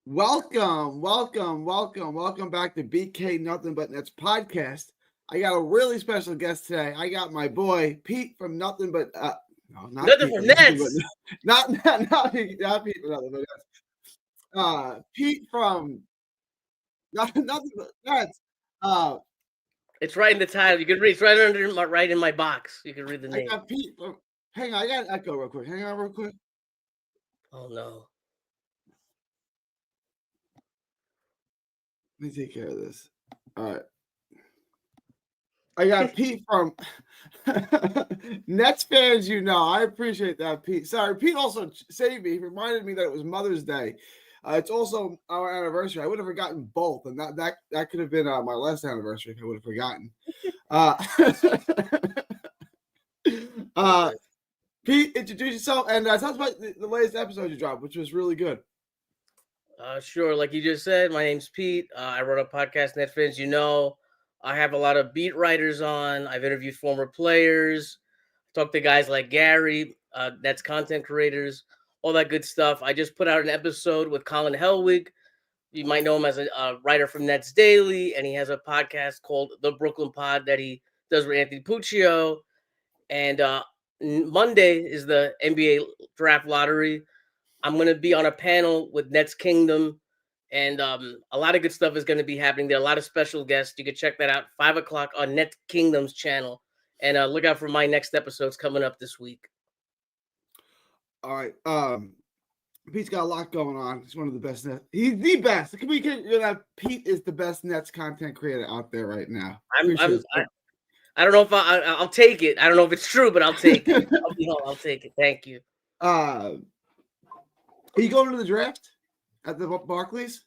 Welcome back to BK Nothing But Nets podcast. I got a really special guest today. I got my boy Pete from Nothing But no, not Nothing Pete from from Nothing But Nets. not Pete from Nothing But Nets. Pete from Nothing But Nets. Uh, It's right in the title. You can read. It's right under right in my box. You can read the I name. got Pete from. Hang on, I got an echo real quick. Hang on, real quick. Oh no. Let me take care of this. All right. I got Pete from Nets fans, I appreciate that, Pete. Sorry, Pete also saved me. He reminded me that it was Mother's Day. It's also our anniversary. I would have forgotten both, and that could have been my last anniversary if I would have forgotten. Pete, introduce yourself and tell us about the latest episode you dropped, which was really good. Sure. Like you just said, my name's Pete. I run a podcast, Net Fans. I have a lot of beat writers on. I've interviewed former players, talked to guys like Gary, Nets content creators, all that good stuff. I just put out an episode with Colin Helwig. You might know him as a writer from Nets Daily, and he has a podcast called The Brooklyn Pod that he does with Anthony Puccio. And Monday is the NBA draft lottery. I'm going to be on a panel with Nets Kingdom, and a lot of good stuff is going to be happening there. A lot of special guests. You can check that out 5:00 on Nets Kingdom's channel, and look out for my next episodes coming up this week. All right. Pete's got a lot going on. He's one of the best Nets. He's the best. Pete is the best Nets content creator out there right now. I don't know if I'll take it. I don't know if it's true, but I'll take it. I'll take it. Thank you. Are you going to the draft at the Barclays?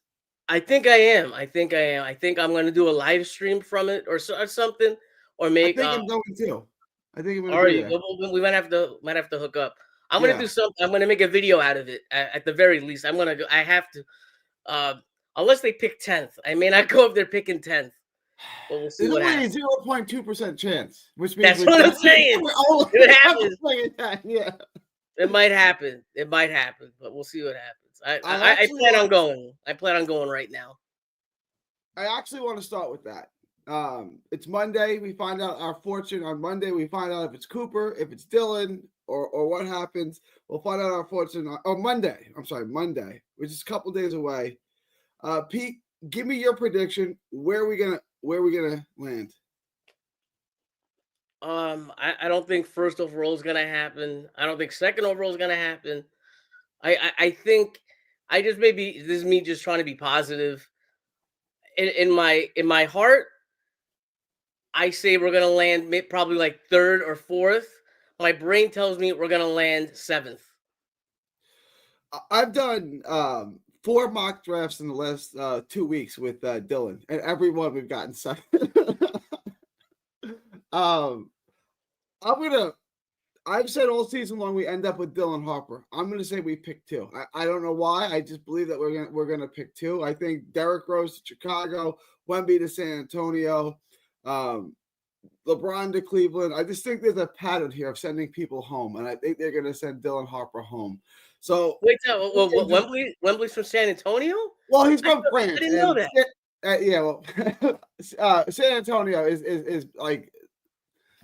I think I am. I think I'm going to do a live stream from it or something, or make. I think I'm going too. I think I'm going to. Are you? We might have to hook up. I'm going to do something. I'm going to make a video out of it at the very least. I'm going to. I have to. Unless they pick 10th, I may not go if they're picking 10th. But we'll see. There's only a 0.2% chance, which means that's what I'm saying. It happens. Yeah. It might happen. But we'll see what happens. I plan on going. I plan on going right now. I actually want to start with that. It's Monday. We find out our fortune on Monday. We find out if it's Cooper, if it's Dylan, or what happens. We'll find out our fortune on Monday. I'm sorry, Monday, which is a couple days away. Pete, give me your prediction. Where are we gonna land? I don't think first overall is gonna happen. I don't think second overall is gonna happen. I think I just maybe this is me just trying to be positive. In my heart, I say we're gonna land probably like third or fourth. My brain tells me we're gonna land seventh. I've done 4 mock drafts in the last 2 weeks with Dylan, and every one we've gotten seven. I've said all season long we end up with Dylan Harper. I'm gonna say we pick 2. I don't know why. I just believe that we're gonna pick 2. I think Derrick Rose to Chicago, Wemby to San Antonio, LeBron to Cleveland. I just think there's a pattern here of sending people home, and I think they're gonna send Dylan Harper home. So wait, Wembley's from San Antonio? Well, he's from France. I didn't know that. Yeah, well, San Antonio is like.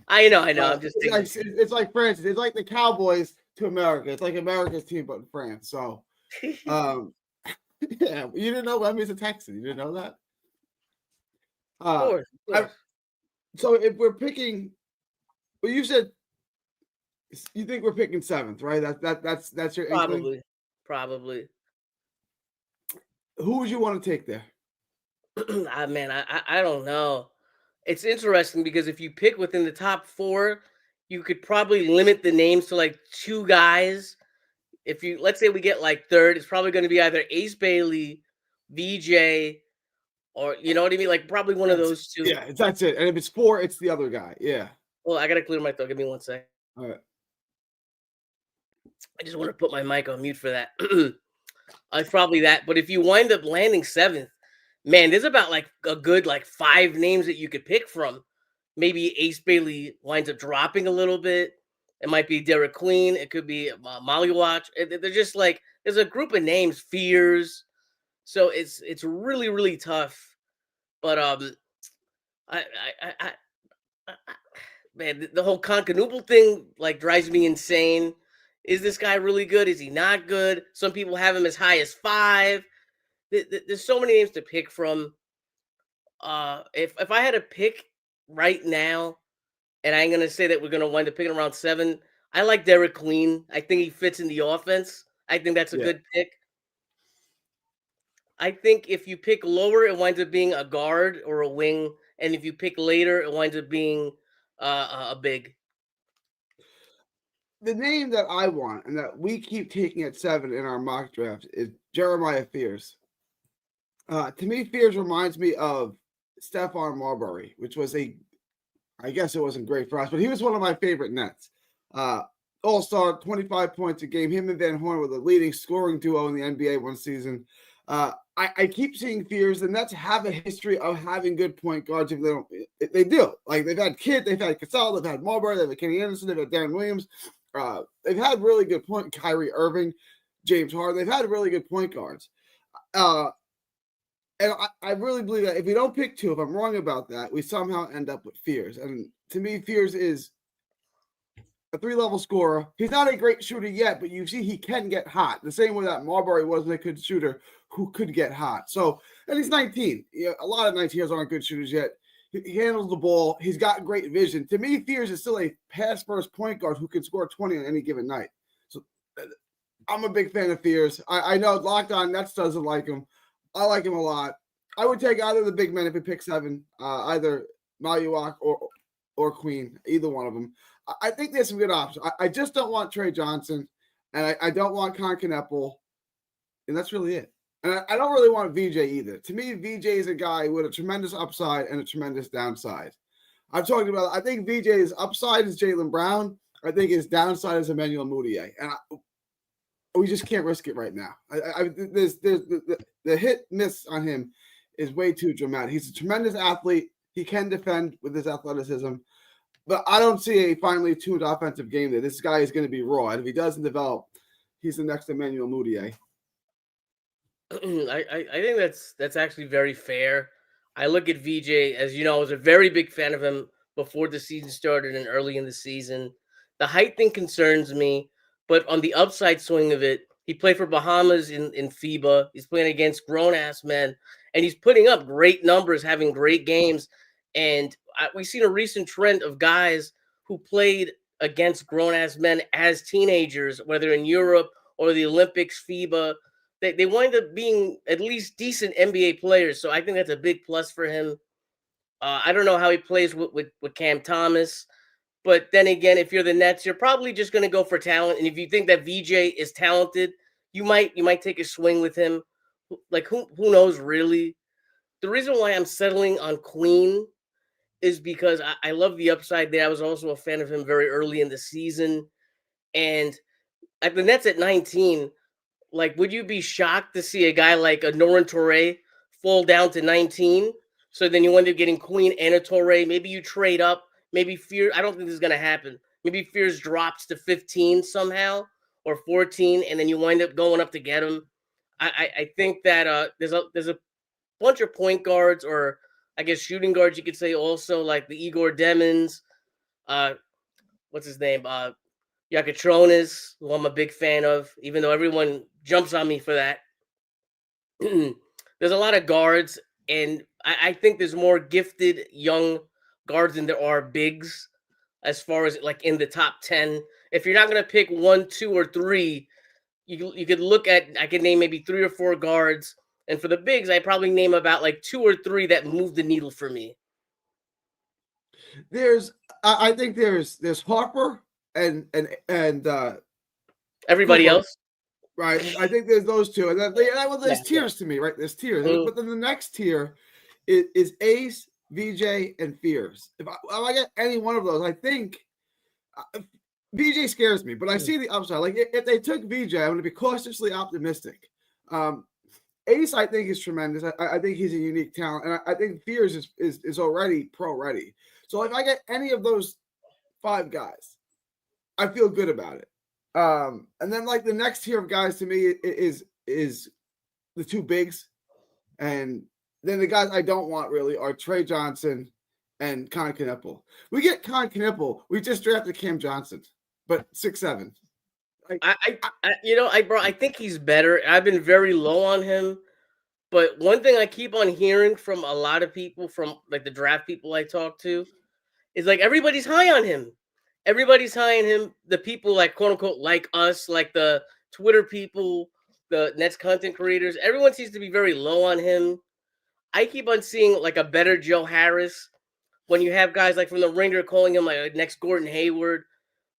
I know. I'm just thinking. It's like France. It's like the Cowboys to America. It's like America's team, but in France. So, yeah, you didn't know Wemby's a Texan. You didn't know that. Of course. So if we're picking, well, you said you think we're picking 7th, right? That's your probably. Who would you want to take there? Man, I don't know. It's interesting because if you pick within the top 4, you could probably limit the names to like 2 guys. Let's say we get like third, it's probably going to be either Ace Bailey, VJ, or you know what I mean? Like probably one of those 2. Yeah, that's it. And if it's 4, it's the other guy. Yeah. Well, I got to clear my throat. Give me 1 second. All right. I just want to put my mic on mute for that. It's probably that. But if you wind up landing 7th, man, there's about like a good 5 names that you could pick from. Maybe Ace Bailey winds up dropping a little bit. It might be Derek Queen. It could be Molly Watch. They're just there's a group of names. Fears. So it's really really tough. But I I I, I man, the whole Conquanoople thing like drives me insane. Is this guy really good? Is he not good? Some people have him as high as 5. There's so many names to pick from. If I had to pick right now, and I'm gonna say that we're gonna wind up picking around 7, I like Derek Queen. I think he fits in the offense. I think that's a Yeah. good pick. I think if you pick lower, it winds up being a guard or a wing, and if you pick later, it winds up being a big. The name that I want and that we keep taking at 7 in our mock draft is Jeremiah Fears. To me, Fears reminds me of Stephon Marbury, which was I guess it wasn't great for us, but he was one of my favorite Nets. All-star, 25 points a game. Him and Van Horn were the leading scoring duo in the NBA one season. I keep seeing Fears. The Nets have a history of having good point guards. If they don't, they do. Like they've had Kidd, they've had Cassell, they've had Marbury, they've had Kenny Anderson, they've had Darren Williams. They've had really good point. Kyrie Irving, James Harden. They've had really good point guards. And I really believe that if we don't pick 2, if I'm wrong about that, we somehow end up with Fears. And to me, Fears is a 3-level scorer. He's not a great shooter yet, but you see he can get hot. The same way that Marbury wasn't a good shooter who could get hot. So, and he's 19. A lot of 19-years aren't good shooters yet. He handles the ball. He's got great vision. To me, Fears is still a pass-first point guard who can score 20 on any given night. So I'm a big fan of Fears. I know Locked On Nets doesn't like him. I like him a lot. I would take either of the big men if we pick 7, either Maluak or Queen, either one of them. I think there's some good options. I just don't want Trey Johnson, and I don't want Conquanoople, and that's really it. And I don't really want VJ either. To me, VJ is a guy with a tremendous upside and a tremendous downside. I've talked about it. I think VJ's upside is Jaylen Brown. I think his downside is Emmanuel Mudiay. And we just can't risk it right now. There's the hit miss on him is way too dramatic. He's a tremendous athlete. He can defend with his athleticism. But I don't see a finely tuned offensive game there. This guy is going to be raw. And if he doesn't develop, he's the next Emmanuel Mudiay. I think that's actually very fair. I look at VJ as I was a very big fan of him before the season started and early in the season. The height thing concerns me, but on the upside swing of it, he played for Bahamas in FIBA. He's playing against grown ass men, and he's putting up great numbers, having great games. And we've seen a recent trend of guys who played against grown ass men as teenagers, whether in Europe or the Olympics, FIBA. They wind up being at least decent NBA players. So I think that's a big plus for him. I don't know how he plays with Cam Thomas. But then again, if you're the Nets, you're probably just going to go for talent. And if you think that VJ is talented, you might take a swing with him. Like who knows really? The reason why I'm settling on Queen is because I love the upside there. I was also a fan of him very early in the season. And at the Nets at 19, like, would you be shocked to see a guy like a Noran Torre fall down to 19? So then you end up getting Queen and a Torre. Maybe you trade up. Maybe Fear. I don't think this is going to happen. Maybe Fears drops to 15 somehow or 14, and then you wind up going up to get him. I think that there's a bunch of point guards, or I guess shooting guards, you could say also, like the Igor Demons. What's his name? Yakatronis, who I'm a big fan of, even though everyone jumps on me for that. There's a lot of guards, and I think there's more gifted young guards than there are bigs as far as like in the top 10. If you're not going to pick 1, 2, or 3, you could look at, I could name maybe 3 or 4 guards. And for the bigs, I probably name about like 2 or 3 that move the needle for me. I think there's Harper and everybody Cooper, else. right? I think there's those 2, and then there's tiers to me, right? There's tiers, but then the next tier is Ace, VJ, and Fears. If I get any one of those, I think VJ scares me, but I see the upside. Like if they took VJ, I'm going to be cautiously optimistic. Ace, I think, is tremendous. I think he's a unique talent, and I think Fears is already pro ready. So if I get any of those 5 guys, I feel good about it. And then like the next tier of guys to me is the 2 bigs, And then the guys I don't want really are Trey Johnson and Con Knippel. We get Con Knippel. We just drafted Cam Johnson, but 6'7". I think he's better. I've been very low on him, but one thing I keep on hearing from a lot of people, from like the draft people I talk to, is like everybody's high on him. Everybody's high on him. The people like quote unquote like us, like the Twitter people, the Nets content creators, everyone seems to be very low on him. I keep on seeing like a better Joe Harris when you have guys like from the Ringer calling him like next Gordon Hayward.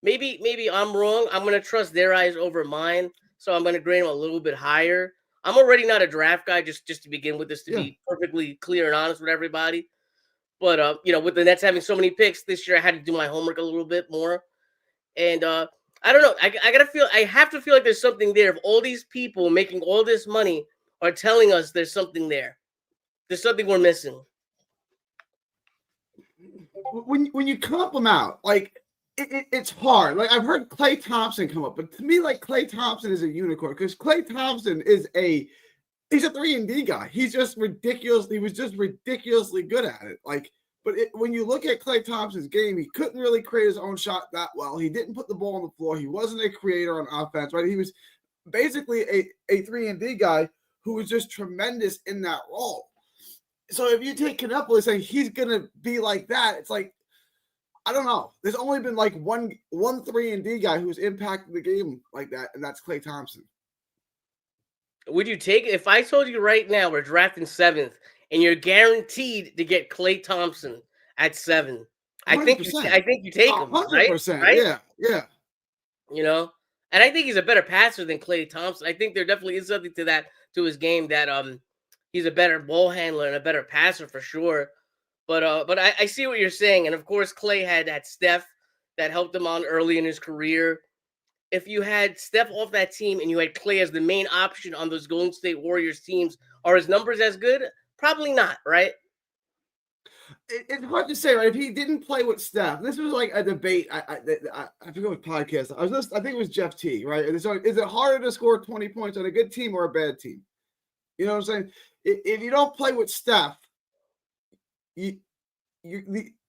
Maybe I'm wrong. I'm gonna trust their eyes over mine, so I'm gonna grade him a little bit higher. I'm already not a draft guy, just to begin with this, to be perfectly clear and honest with everybody. But with the Nets having so many picks this year, I had to do my homework a little bit more. And I don't know. I have to feel like there's something there. If all these people making all this money are telling us there's something there, there's something we're missing. When you comp them out, like it's hard. Like I've heard Klay Thompson come up, but to me, like Klay Thompson is a unicorn because Klay Thompson is he's a 3-and-D guy. He's just ridiculous. He was just ridiculously good at it. Like, but when you look at Klay Thompson's game, he couldn't really create his own shot that well. He didn't put the ball on the floor. He wasn't a creator on offense, right? He was basically a 3-and-D guy who was just tremendous in that role. So if you take Knippel and say he's gonna be like that, it's like I don't know. There's only been like one 3-and-D guy who's impacted the game like that, and that's Klay Thompson. Would you take, if I told you right now we're drafting 7th and you're guaranteed to get Klay Thompson at 7? 100%. I think you take him, 100%, right? Yeah. And I think he's a better passer than Klay Thompson. I think there definitely is something to that, to his game, that he's a better ball handler and a better passer for sure. But I see what you're saying, and of course Klay had that Steph that helped him on early in his career. If you had Steph off that team and you had Klay as the main option on those Golden State Warriors teams, are his numbers as good? Probably not, right? It's hard to say, right? If he didn't play with Steph, this was like a debate. I forget what podcast I think it was Jeff T. Right? Is it harder to score 20 points on a good team or a bad team? You know what I'm saying? If you don't play with Steph, the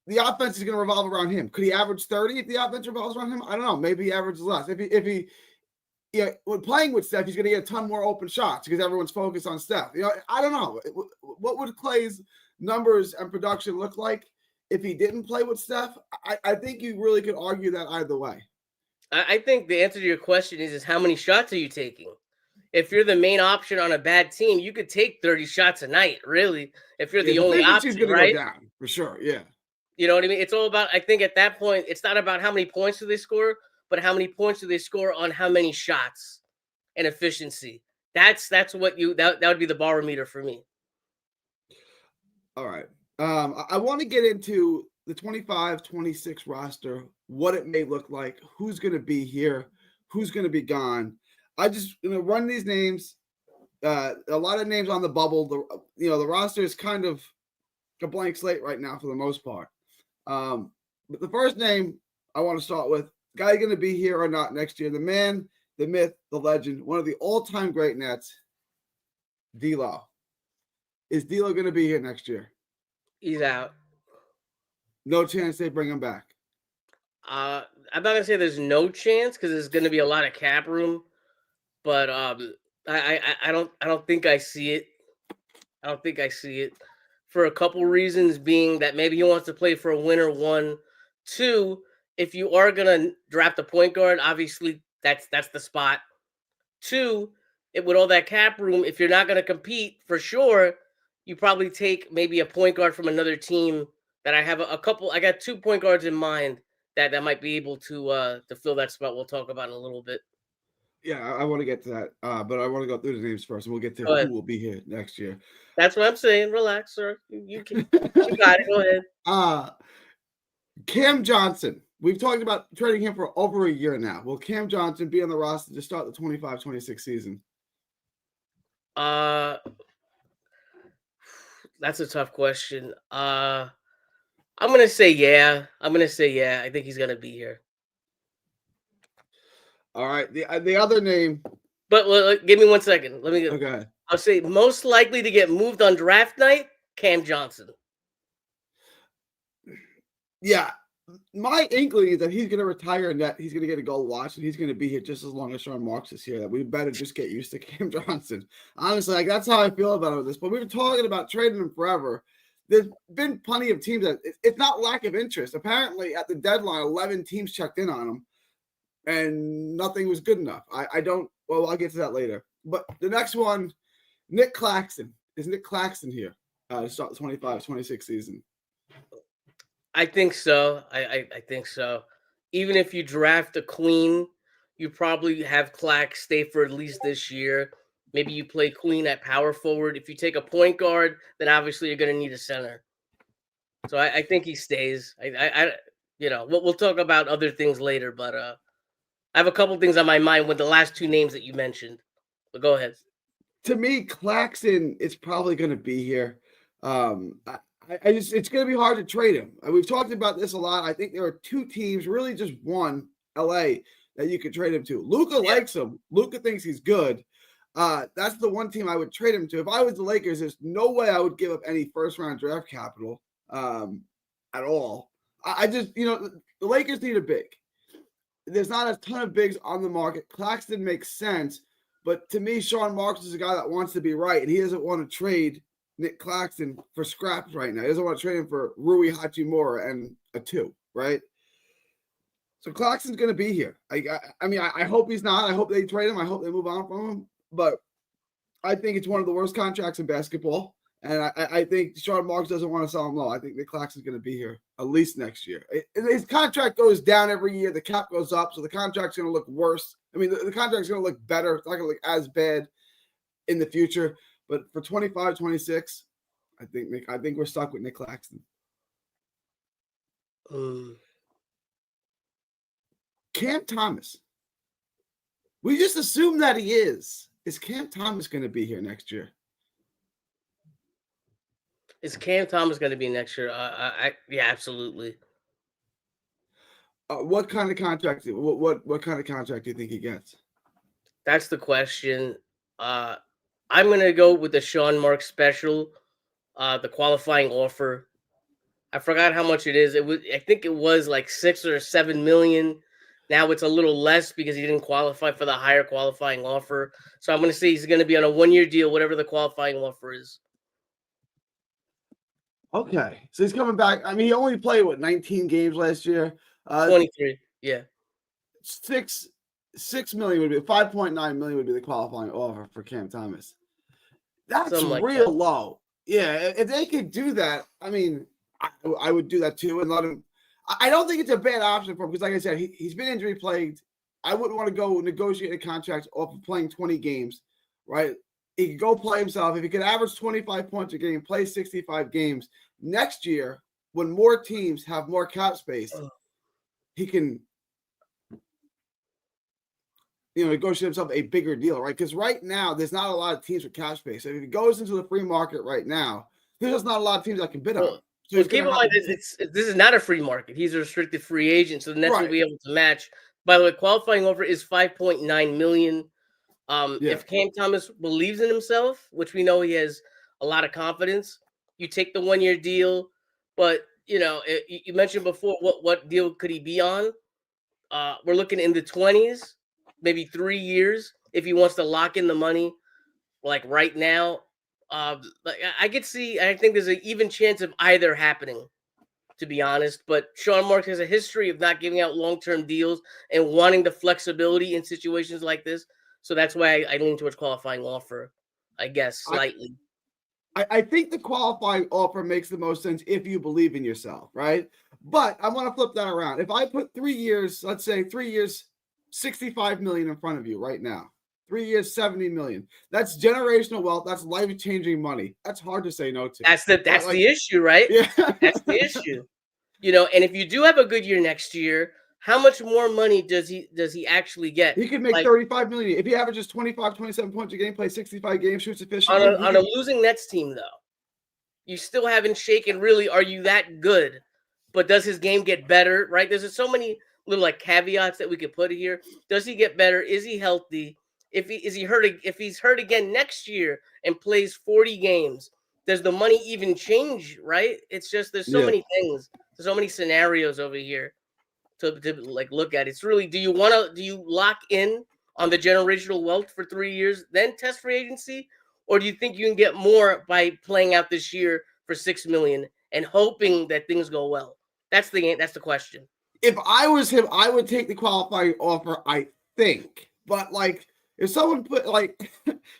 offense is going to revolve around him. Could he average 30 if the offense revolves around him? I don't know. Maybe he averages less. When playing with Steph, he's going to get a ton more open shots because everyone's focused on Steph. I don't know. What would Klay's numbers and production look like if he didn't play with Steph? I think you really could argue that either way. I think the answer to your question is how many shots are you taking? If you're the main option on a bad team, you could take 30 shots a night, really, if you're the only option, right? Go down, for sure, yeah. You know what I mean? It's all about, I think at that point, it's not about how many points do they score, but how many points do they score on how many shots and efficiency. That's what that would be the barometer for me. All right. I want to get into the 25-26 roster, what it may look like, who's going to be here, who's going to be gone. I just run these names. A lot of names on the bubble. The roster is kind of a blank slate right now for the most part. But the first name I want to start with, guy going to be here or not next year, the man, the myth, the legend, one of the all-time great Nets, D'Lo. Is D'Lo going to be here next year? He's out. No chance they bring him back. I'm not going to say there's no chance because there's going to be a lot of cap room. But I don't think I see it. I don't think I see it for a couple reasons, being that maybe he wants to play for a winner, 1. 2, if you are gonna draft a point guard, obviously that's the spot. 2, with all that cap room, if you're not gonna compete for sure, you probably take maybe a point guard from another team. That I have a couple. I got 2 point guards in mind that might be able to fill that spot. We'll talk about in a little bit. Yeah, I want to get to that, but I want to go through the names first, and we'll get to who will be here next year. That's what I'm saying. Relax, sir. You got it. Go ahead. Cam Johnson. We've talked about trading him for over a year now. Will Cam Johnson be on the roster to start the 25-26 season? That's a tough question. I'm gonna say yeah. I think he's gonna be here. All right. The other name But give me 1 second. Let me get. Okay. I'll say most likely to get moved on draft night, Cam Johnson. Yeah. My inkling is that he's going to retire and that he's going to get a gold watch and he's going to be here just as long as Sean Marks is here. That we better just get used to Cam Johnson. Honestly, like that's how I feel about this. But we've been talking about trading him forever. There's been plenty of teams that it's not lack of interest. Apparently, at the deadline, 11 teams checked in on him, and nothing was good enough. I don't. Well, I'll get to that later. But the next one, Nick Claxton. Is Nick Claxton here to start the 25-26 season? I think so. I think so. Even if you draft a queen, you probably have Clack stay for at least this year. Maybe you play queen at power forward. If you take a point guard, then obviously you're going to need a center. So I think he stays. We'll talk about other things later, but I have a couple things on my mind with the last two names that you mentioned. But go ahead. To me, Claxton is probably going to be here. It's going to be hard to trade him. We've talked about this a lot. I think there are two teams, really just one, LA, that you could trade him to. Luka likes him. Luka thinks he's good. That's the one team I would trade him to. If I was the Lakers, there's no way I would give up any first-round draft capital at all. I just, the Lakers need a big. There's not a ton of bigs on the market. Claxton makes sense. But to me, Sean Marks is a guy that wants to be right, and he doesn't want to trade Nick Claxton for scraps right now. He doesn't want to trade him for Rui Hachimura and a 2, right? So Claxton's going to be here. I hope he's not. I hope they trade him. I hope they move on from him. But I think it's one of the worst contracts in basketball. And I think Sean Marks doesn't want to sell him low. I think Nick Claxton's going to be here at least next year. His contract goes down every year. The cap goes up. So the contract's going to look worse. I mean, the contract's going to look better. It's not going to look as bad in the future. But for 25-26, I think we're stuck with Nick Claxton. Cam Thomas. We just assume that he is. Is Cam Thomas going to be here next year? Is Cam Thomas going to be next year? Yeah, absolutely. What kind of contract? What kind of contract do you think he gets? That's the question. I'm going to go with the Sean Marks special, the qualifying offer. I forgot how much it is. I think it was like 6 or 7 million. Now it's a little less because he didn't qualify for the higher qualifying offer. So I'm going to say he's going to be on a 1-year deal, whatever the qualifying offer is. Okay. So he's coming back. I mean, he only played, 19 games last year? 23. Yeah. 6 million would be 5.9 million would be the qualifying offer for Cam Thomas. That's real low. Yeah, if they could do that, I mean, I would do that too and let him. I don't think it's a bad option for him because, like I said, he's been injury plagued. I wouldn't want to go negotiate a contract off of playing 20 games, right? He could go play himself. If he could average 25 points a game, play 65 games next year, when more teams have more cap space, he can negotiate himself a bigger deal, right? Because right now, there's not a lot of teams with cap space. So if he goes into the free market right now, there's not a lot of teams that can bid on him. So keep in mind, this is not a free market. He's a restricted free agent, so the Nets will be able to match. By the way, qualifying offer is $5.9 million. If Cam Thomas believes in himself, which we know he has a lot of confidence, you take the 1-year deal. But you mentioned before what deal could he be on? We're looking in the 20s. Maybe 3 years if he wants to lock in the money, like right now. I could see. I think there's an even chance of either happening, to be honest. But Sean Marks has a history of not giving out long-term deals and wanting the flexibility in situations like this. So that's why I lean towards qualifying offer, I guess, slightly. I think the qualifying offer makes the most sense if you believe in yourself, right? But I want to flip that around. If I put 3 years, let's say 3 years, 65 million in front of you right now. 3 years, 70 million. That's generational wealth. That's life-changing money. That's hard to say no to. That's the issue, right? Yeah. That's the issue. And if you do have a good year next year, how much more money does he actually get? He could make 35 million. If he averages 25, 27 points a game, plays 65 games, shoots efficiently. On a losing Nets team, though, you still haven't shaken really. Are you that good? But does his game get better, right? There's so many little caveats that we could put here. Does he get better? Is he healthy? If he's hurt again next year and plays 40 games, does the money even change? Right? It's just there's so Yeah. many things, there's so many scenarios over here to like look at. It's really, do you lock in on the generational wealth for 3 years, then test free agency, or do you think you can get more by playing out this year for 6 million and hoping that things go well? That's the question. If I was him, I would take the qualifying offer, I think. But like, if someone put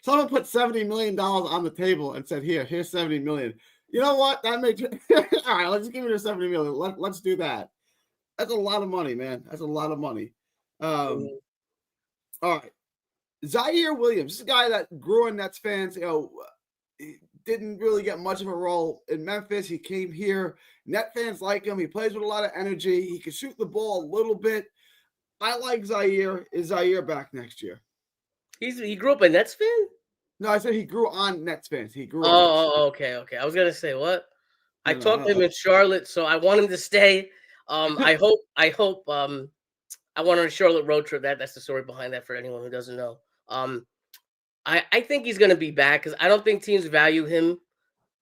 someone put $70 million on the table and said, here's 70 million. You know what? That makes all right, let's give it a 70 million. Let's do that. That's a lot of money, man. That's a lot of money. All right. Zaire Williams, this is a guy that grew on Nets fans, he didn't really get much of a role in Memphis. He came here. Net fans like him. He plays with a lot of energy. He can shoot the ball a little bit. I like Zaire. Is Zaire back next year? He grew up a Nets fan? No, I said he grew on Nets fans. He grew okay. I was gonna say what? I talked to him in Charlotte, so I want him to stay. I hope I want a Charlotte road trip. That's the story behind that for anyone who doesn't know. I think he's gonna be back because I don't think teams value him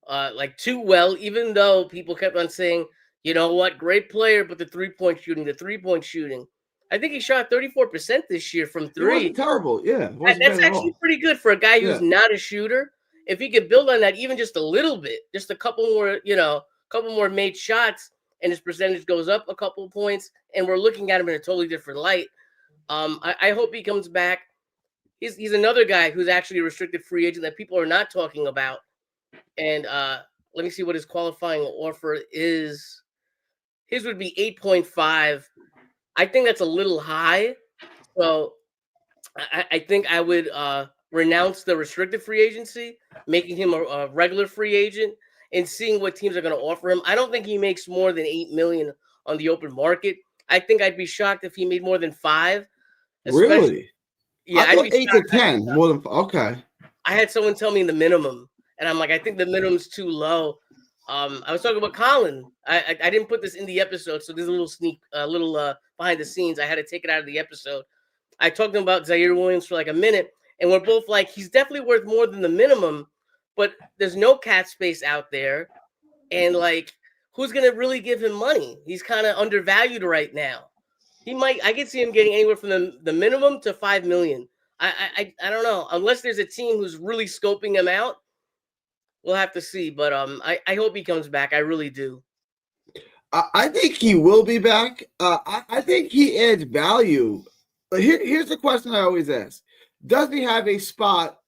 like too well, even though people kept on saying, you know what, great player, but the 3-point shooting. I think he shot 34% this year from three. It wasn't terrible. Yeah. That's actually pretty good for a guy who's not a shooter. If he could build on that even just a little bit, just a couple more made shots, and his percentage goes up a couple of points, and we're looking at him in a totally different light. I hope he comes back. He's another guy who's actually a restricted free agent that people are not talking about. And let me see what his qualifying offer is. His would be 8.5. I think that's a little high. So I think I would renounce the restricted free agency, making him a regular free agent, and seeing what teams are going to offer him. I don't think he makes more than $8 million on the open market. I think I'd be shocked if he made more than $5 million. Really? Yeah, I thought 8 to 10 more than okay. I had someone tell me the minimum, and I'm like, I think the minimum's too low. I was talking about Colin. I didn't put this in the episode, so there's a little behind the scenes. I had to take it out of the episode. I talked to him about Zaire Williams for like a minute, and we're both like, he's definitely worth more than the minimum, but there's no cap space out there, and like, who's gonna really give him money? He's kind of undervalued right now. I could see him getting anywhere from the minimum to $5 million. I don't know, unless there's a team who's really scoping him out. We'll have to see, but I hope he comes back. I really do. I think he will be back. I think he adds value. But here's the question I always ask: does he have a spot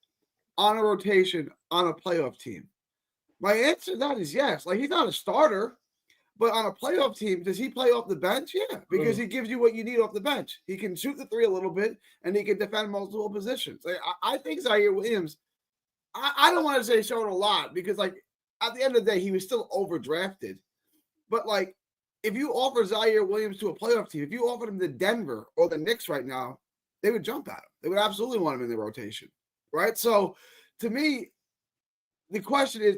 on a rotation on a playoff team? My answer to that is yes. Like, he's not a starter, but on a playoff team, does he play off the bench? Yeah, because he gives you what you need off the bench. He can shoot the three a little bit, and he can defend multiple positions. Like, I think Zaire Williams. I don't want to say showed a lot because, like, at the end of the day, he was still overdrafted. But, like, if you offer Zaire Williams to a playoff team, if you offered him to Denver or the Knicks right now, they would jump at him. They would absolutely want him in the rotation, right? So, to me, the question is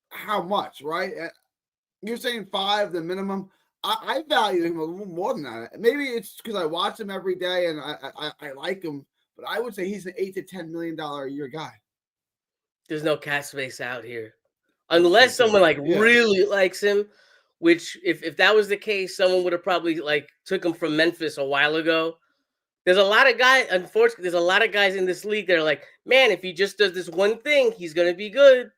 how much, right? You're saying 5, the minimum. I value him a little more than that. Maybe it's because I watch him every day and I like him, but I would say he's an $8 to $10 million a year guy. There's no cap space out here. Unless someone really likes him, which if that was the case, someone would have probably like took him from Memphis a while ago. There's a lot of guys, unfortunately, there's a lot of guys in this league that are like, man, if he just does this one thing, he's going to be good.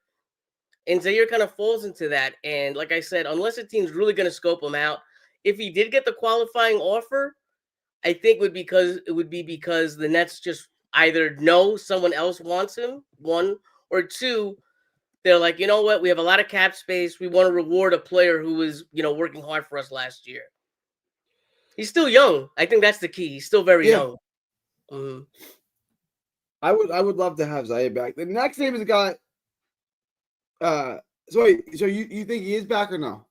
And Zaire kind of falls into that. And like I said, unless a team's really going to scope him out, if he did get the qualifying offer, I think it would be because the Nets just either know someone else wants him, one, or two, they're like, you know what? We have a lot of cap space. We want to reward a player who was, working hard for us last year. He's still young. I think that's the key. He's still very young. Mm-hmm. I would love to have Zaire back. The next name is a guy. So you think he is back or no?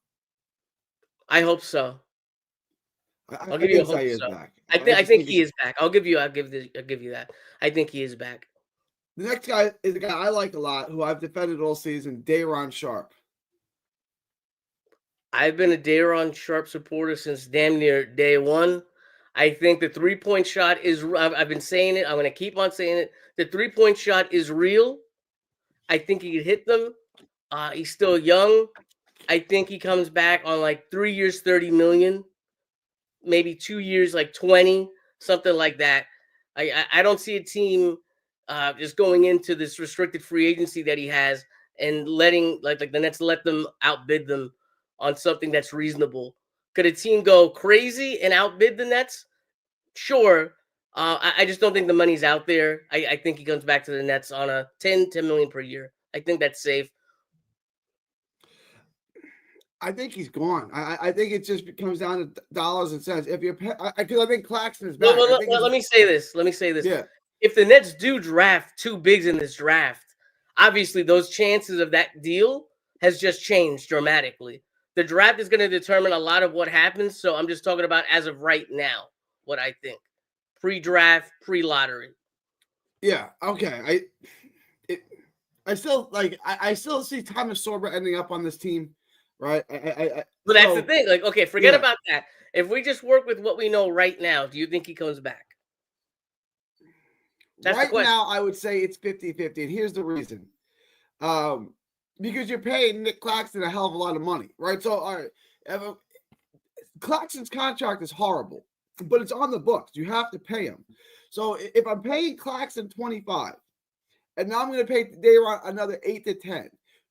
I hope so. I'll give you a hope so. Back. I think he is back. I'll give you that. I think he is back. The next guy is a guy I like a lot, who I've defended all season, Day'Ron Sharpe. I've been a Day'Ron Sharpe supporter since damn near day one. I think the 3-point shot is. I've been saying it. I'm going to keep on saying it. The 3-point shot is real. I think he could hit them. He's still young. I think he comes back on like 3 years, 30 million, maybe 2 years, like 20, something like that. I don't see a team just going into this restricted free agency that he has and letting like the Nets let them outbid them on something that's reasonable. Could a team go crazy and outbid the Nets? Sure. I just don't think the money's out there. I think he comes back to the Nets on a 10 million per year. I think that's safe. I think he's gone. I think it just comes down to dollars and cents. If you're, because I think Claxton is back. Let me say this. Yeah. If the Nets do draft two bigs in this draft, obviously those chances of that deal has just changed dramatically. The draft is going to determine a lot of what happens. So I'm just talking about as of right now, what I think. Pre-draft, pre-lottery. Yeah. Okay. I still see Thomas Sorber ending up on this team, right? But that's the thing. Like, okay, forget about that. If we just work with what we know right now, do you think he comes back? That's right now, I would say it's 50-50. And here's the reason. Because you're paying Nick Claxton a hell of a lot of money, right? So, all right, Claxton's contract is horrible, but it's on the books. You have to pay him. So if I'm paying Claxton 25, and now I'm going to pay Day'Ron another 8 to 10,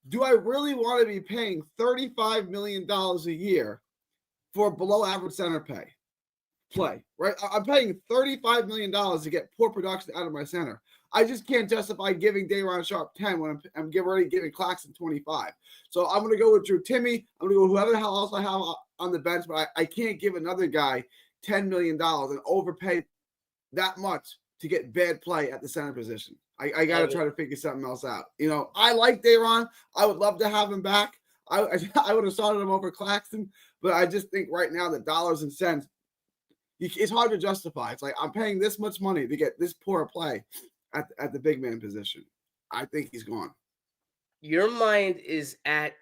do I really want to be paying $35 million a year for below average center play, right? I'm paying $35 million to get poor production out of my center. I just can't justify giving Day'Ron Sharpe 10 when I'm already giving Claxton 25. So I'm going to go with Drew Timme. I'm going to go with whoever the hell else I have on the bench, but I can't give another guy $10 million and overpay that much to get bad play at the center position. I got to try to figure something else out. You know, I like Day'Ron. I would love to have him back. I would have started him over Claxton, but I just think right now the dollars and cents, it's hard to justify. It's like I'm paying this much money to get this poor play at the big man position. I think he's gone. Your mind is at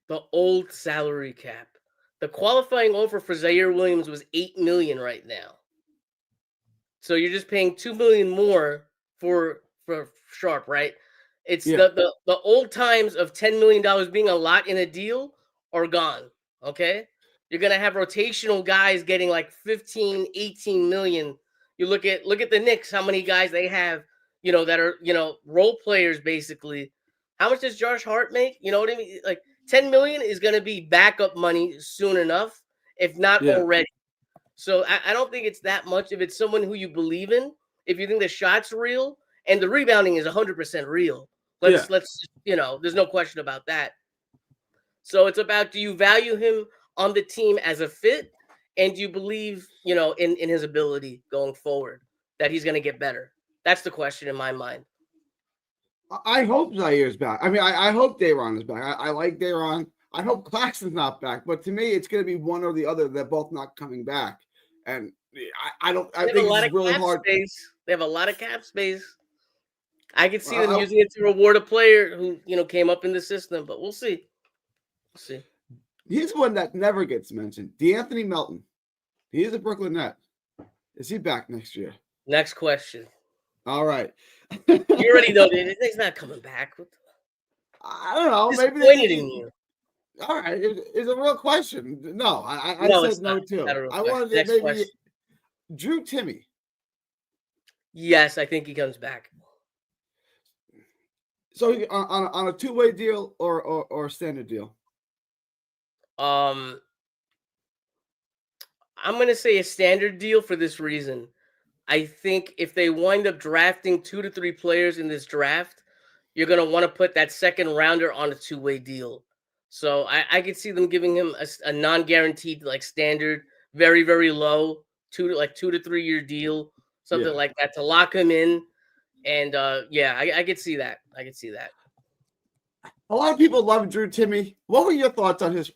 the old salary cap. The qualifying offer for Zaire Williams was $8 million right now. So you're just paying $2 million more for Sharpe, right? It's the old times of $10 million being a lot in a deal are gone. Okay. You're going to have rotational guys getting like 15, 18 million. You look at the Knicks, how many guys they have, you know, that are, you know, role players basically. How much does Josh Hart make? You know what I mean? Like 10 million is going to be backup money soon enough, if not already. So I don't think it's that much. If it's someone who you believe in, if you think the shot's real and the rebounding is 100% real, let's you know, there's no question about that. So it's about, do you value him on the team as a fit, and do you believe, you know, in his ability going forward that he's going to get better? That's the question in my mind. I hope Zaire's back. I mean, I hope Day'Ron is back. I like Day'Ron. I hope Claxton's not back, but to me, it's going to be one or the other. They're both not coming back, and I think it's really hard. Space. They have a lot of cap space. I could see them using it to reward a player who, you know, came up in the system, but we'll see. We'll see. He's one that never gets mentioned. DeAnthony Melton. He is a Brooklyn Net. Is he back next year? Next question. All right. You already know that he's not coming back. I don't know. Disappointed in you. All right. It's a real question. No, I said no too. I wanted to maybe question. Drew Timme. Yes, I think he comes back. So on a two-way deal or a standard deal? I'm gonna say a standard deal for this reason. I think if they wind up drafting 2 to 3 players in this draft, you're gonna want to put that second rounder on a two-way deal. So I could see them giving him a non-guaranteed, like standard, very, very low, 2 to 3 year deal, something like that to lock him in. And I could see that. I could see that. A lot of people love Drew Timme. What were your thoughts on his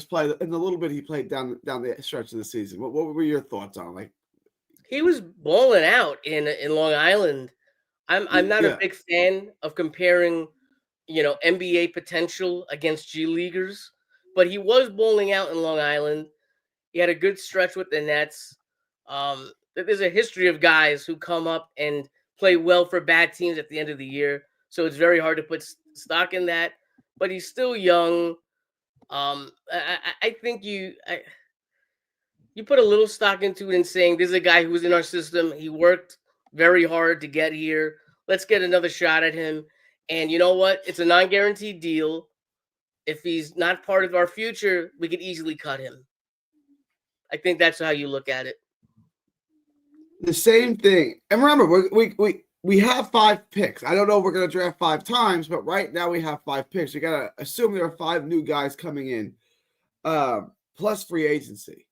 play in the little bit he played down the stretch of the season? What were your thoughts on? Like, he was balling out in Long Island. I'm not a big fan of comparing, you know, NBA potential against G Leaguers, but he was balling out in Long Island. He had a good stretch with the Nets. There's a history of guys who come up and play well for bad teams at the end of the year. So it's very hard to put stock in that. But he's still young. I think you put a little stock into it in saying this is a guy who was in our system. He worked very hard to get here. Let's get another shot at him. And you know what? It's a non-guaranteed deal. If he's not part of our future, we could easily cut him. I think that's how you look at it. The same thing. And remember, we have 5 picks. I don't know if we're going to draft 5 times, but right now we have 5 picks. You got to assume there are 5 new guys coming in, plus free agency.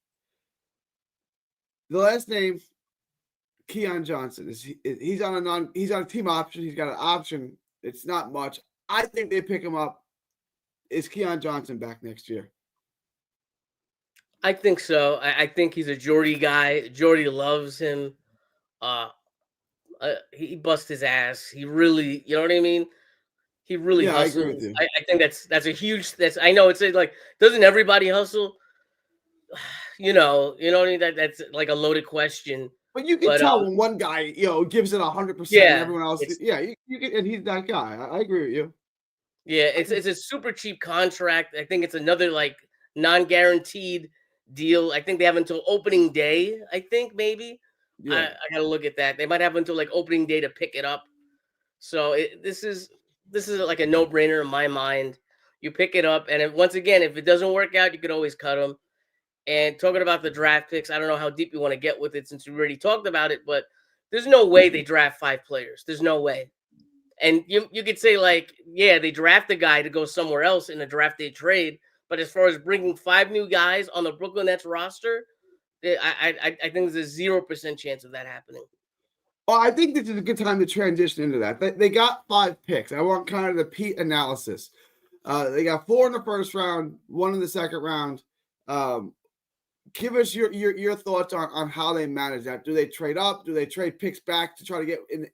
The last name, Keon Johnson, he's on a team option. He's got an option. It's not much. I think they pick him up. Is Keon Johnson back next year? I think so. I think he's a Jordy guy. Jordy loves him. He busts his ass. He really, you know what I mean? He really hustles. I agree with you. I think that's a huge. I know it's like, doesn't everybody hustle? You know what I mean? That's like a loaded question. But you can tell when one guy, gives it 100%. Yeah, and everyone else, you can, and he's that guy. I agree with you. Yeah, it's a super cheap contract. I think it's another like non-guaranteed deal. I think they have until opening day. I think maybe. Yeah. I gotta look at that. They might have until like opening day to pick it up. So this is like a no-brainer in my mind. You pick it up, and once again, if it doesn't work out, you could always cut them. And talking about the draft picks, I don't know how deep you want to get with it since we already talked about it, but there's no way they draft 5 players. There's no way. And you could say like, yeah, they draft a guy to go somewhere else in a draft day trade. But as far as bringing 5 new guys on the Brooklyn Nets roster, I think there's a 0% chance of that happening. Well, I think this is a good time to transition into that. They got 5 picks. I want kind of the Pete analysis. They got 4 in the first round, 1 in the second round. Give us your thoughts on how they manage that. Do they trade up? Do they trade picks back to try to get in,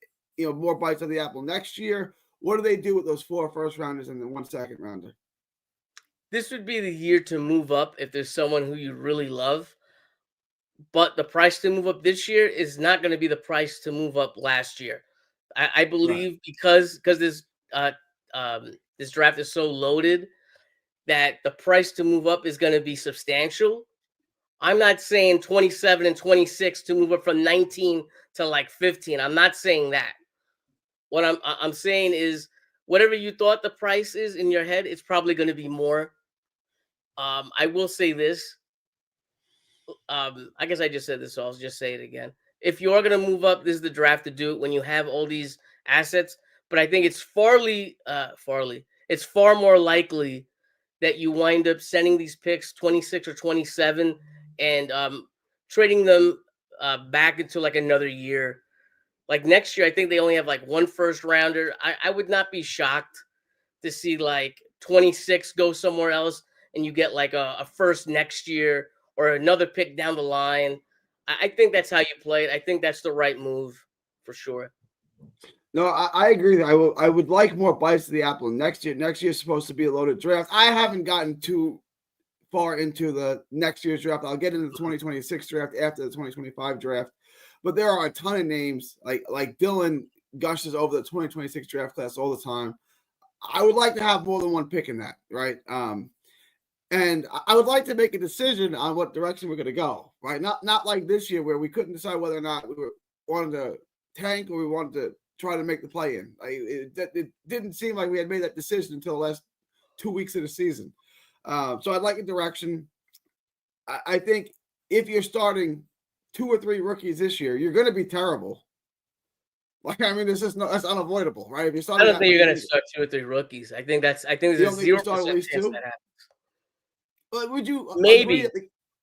more bites of the apple next year? What do they do with those 4 first rounders and then 1 second rounder? This would be the year to move up if there's someone who you really love. But the price to move up this year is not going to be the price to move up last year. I believe right. because this this draft is so loaded that the price to move up is going to be substantial. I'm not saying 27 and 26 to move up from 19 to like 15. I'm not saying that. What I'm saying is whatever you thought the price is in your head, it's probably going to be more. I will say this. I guess I just said this, so I'll just say it again. If you are going to move up, this is the draft to do it when you have all these assets. But I think it's it's far more likely that you wind up sending these picks 26 or 27 and trading them back into like another year. Like next year, I think they only have like 1 first rounder. I would not be shocked to see like 26 go somewhere else and you get like a first next year or another pick down the line. I think that's how you play it. I think that's the right move for sure. No, I agree. I would like more bites of the apple next year. Next year is supposed to be a loaded draft. I haven't gotten too far into the next year's draft. I'll get into the 2026 draft after the 2025 draft. But there are a ton of names. Like Dylan gushes over the 2026 draft class all the time. I would like to have more than 1 pick in that, right? And I would like to make a decision on what direction we're going to go, right? Not like this year where we couldn't decide whether or not we wanted to tank or we wanted to try to make the play-in. It didn't seem like we had made that decision until the last 2 weeks of the season. So I'd like a direction. I think if you're starting 2 or 3 rookies this year, you're going to be terrible. Like, I mean, that's unavoidable, right? If you're I don't think you're going to start 2 or 3 rookies. I think there's a 0% chance that happens. But would you maybe?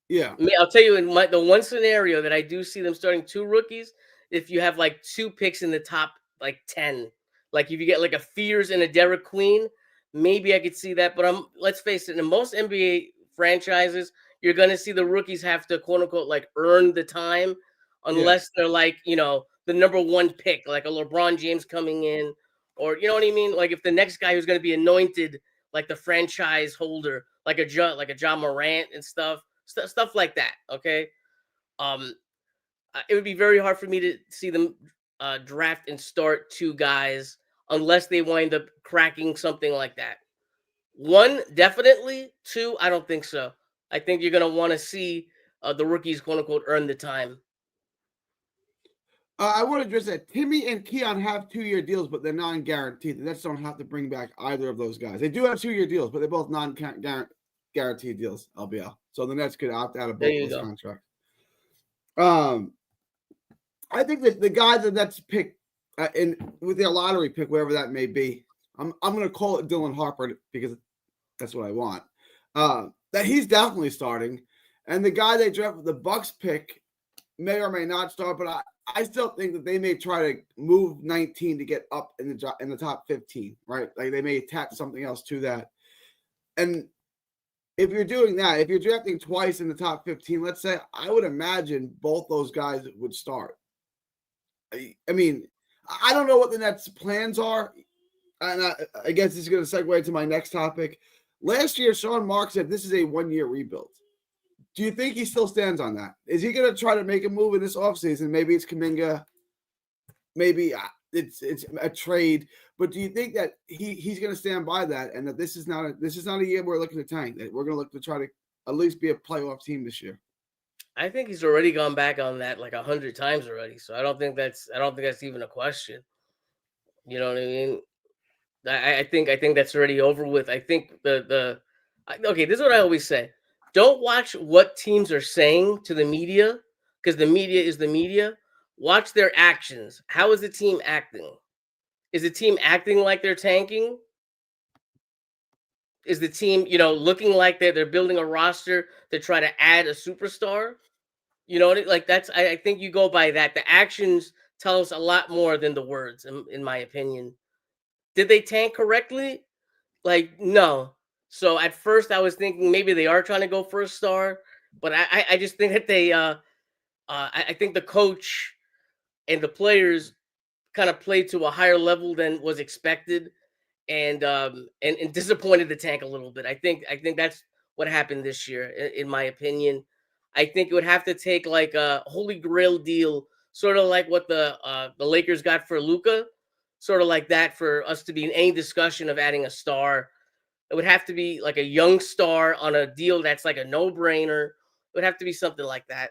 Yeah, I'll tell you in the one scenario that I do see them starting 2 rookies. If you have like 2 picks in the top like 10, like if you get like a Fears and a Derek Queen, maybe I could see that. But let's face it, in most NBA franchises, you're going to see the rookies have to quote unquote like earn the time, unless they're like the number 1 pick, like a LeBron James coming in, or you know what I mean. Like if the next guy who's going to be anointed like the franchise holder, like a John Morant and stuff like that. Okay. it would be very hard for me to see them draft and start 2 guys unless they wind up cracking something like that. 1, definitely. 2, I don't think so. I think you're gonna want to see the rookies, quote unquote, earn the time. I want to address that. Timmy and Keon have 2-year deals, but they're non-guaranteed. The Nets don't have to bring back either of those guys. They do have 2-year deals, but they're both non-guaranteed deals, LBL. So the Nets could opt out of There both you those go. contracts. I think that the guy that Nets pick with their lottery pick, wherever that may be, I'm going to call it Dylan Harper because that's what I want. That he's definitely starting, and the guy they draft with the Bucks pick may or may not start, but I still think that they may try to move 19 to get up in the top 15, right? Like they may attach something else to that. And if you're doing that, if you're drafting twice in the top 15, let's say, I would imagine both those guys would start. I mean, I don't know what the Nets' plans are. And I guess this is going to segue to my next topic. Last year, Sean Marks said this is a 1-year rebuild. Do you think he still stands on that? Is he going to try to make a move in this offseason? Maybe it's Kuminga. Maybe it's a trade. But do you think that he's going to stand by that, and that this is not a year we're looking to tank? That we're going to look to try to at least be a playoff team this year? I think he's already gone back on that like 100 times already. So I don't think that's even a question. You know what I mean? I think that's already over with. I think okay, this is what I always say. Don't watch what teams are saying to the media, because the media is the media. Watch their actions. How is the team acting? Is the team acting like they're tanking? Is the team, looking like they're building a roster to try to add a superstar? You know, like that's I think you go by that. The actions tell us a lot more than the words, in my opinion. Did they tank correctly? Like, no. So at first I was thinking maybe they are trying to go for a star, but I just think that I think the coach and the players kind of played to a higher level than was expected, and disappointed the tank a little bit. I think that's what happened this year, in my opinion. I think it would have to take like a holy grail deal, sort of like what the Lakers got for Luka, sort of like that, for us to be in any discussion of adding a star. It would have to be like a young star on a deal that's like a no-brainer. It would have to be something like that.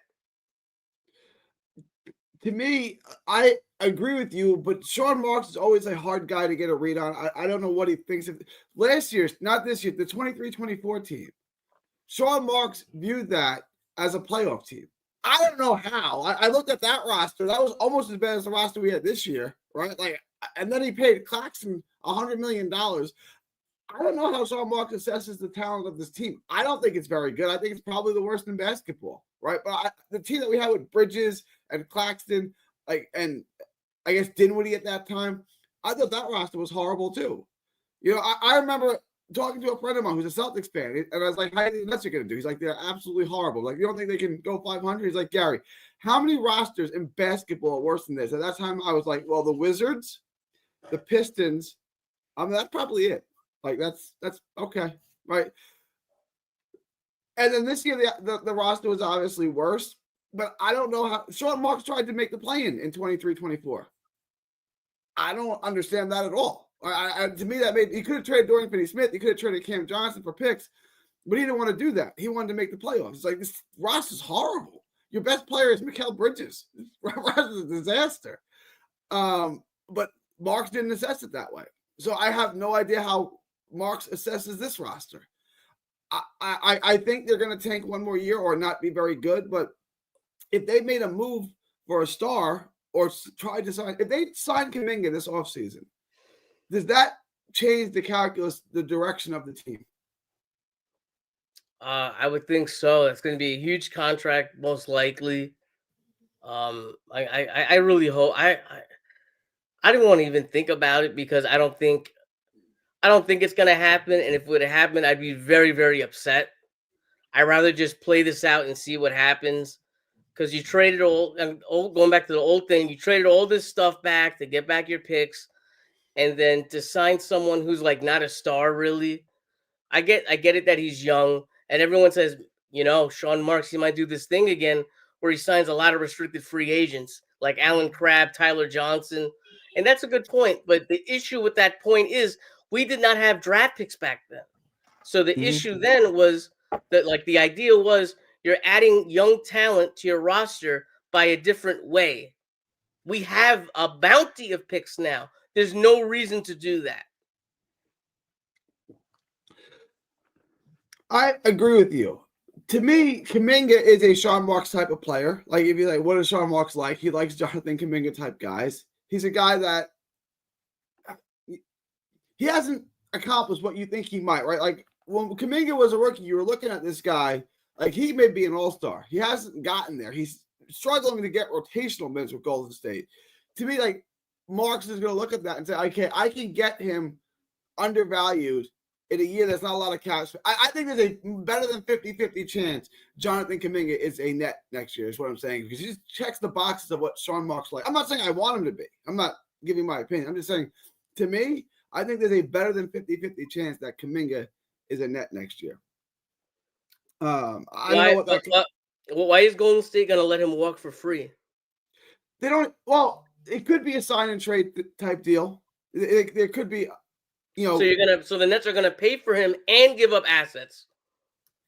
To me, I agree with you, but Sean Marks is always a hard guy to get a read on. I don't know what he thinks of last year, not this year, the 23-24 team. Sean Marks viewed that as a playoff team. I don't know how. I looked at that roster. That was almost as bad as the roster we had this year, right? Like, and then he paid Claxton $100 million. I don't know how Sean Marks assesses the talent of this team. I don't think it's very good. I think it's probably the worst in basketball, right? But the team that we had with Bridges and Claxton, and I guess Dinwiddie at that time, I thought that roster was horrible too. I remember talking to a friend of mine who's a Celtics fan, and I was like, how do you think the Nets are going to do? He's like, they're absolutely horrible. Like, you don't think they can go 500? He's like, Gary, how many rosters in basketball are worse than this? At that time, I was like, well, the Wizards, the Pistons, that's probably it. Like, that's okay, right? And then this year, the roster was obviously worse, but I don't know how. Sean Marks tried to make the play-in 23-24. I don't understand that at all. To me, he could have traded Dorian Finney-Smith. He could have traded Cam Johnson for picks, but he didn't want to do that. He wanted to make the playoffs. It's like, this roster's horrible. Your best player is Mikal Bridges. This roster's a disaster. But Marks didn't assess it that way. So I have no idea how Marks assesses this roster. I think they're going to tank one more year or not be very good. But if they made a move for a star or tried to sign, if they signed Kuminga this offseason, does that change the calculus, the direction of the team? I would think so. It's going to be a huge contract, most likely. I really hope. I didn't want to even think about it, because I don't think it's going to happen. And if it would have happened, I'd be very, very upset. I'd rather just play this out and see what happens. Because you traded going back to the old thing, you traded all this stuff back to get back your picks, and then to sign someone who's like not a star, really. I get it that he's young, and everyone says, Sean Marks, he might do this thing again where he signs a lot of restricted free agents like Alan Crabb, Tyler Johnson. And that's a good point. But the issue with that point is we did not have draft picks back then. So the issue then was that, like, the idea was you're adding young talent to your roster by a different way. We have a bounty of picks now. There's no reason to do that. I agree with you. To me, Kuminga is a Sean Marks type of player. Like, if you're like, what is Sean Marks like? He likes Jonathan Kuminga type guys. He's a guy that he hasn't accomplished what you think he might, right? Like, when Kuminga was a rookie, you were looking at this guy, like, he may be an all-star. He hasn't gotten there. He's struggling to get rotational minutes with Golden State. To me, like, Marks is going to look at that and say, okay, I can get him undervalued in a year that's not a lot of cash. I think there's a better than 50-50 chance Jonathan Kuminga is a net next year, is what I'm saying, because he just checks the boxes of what Sean Marks like. I'm not saying I want him to be. I'm not giving my opinion. I'm just saying, to me, I think there's a better than 50-50 chance that Kuminga is a net next year. I don't know what that. Why is Golden State going to let him walk for free? They don't. Well, it could be a sign and trade type deal. There could be, you know. So the Nets are gonna pay for him and give up assets.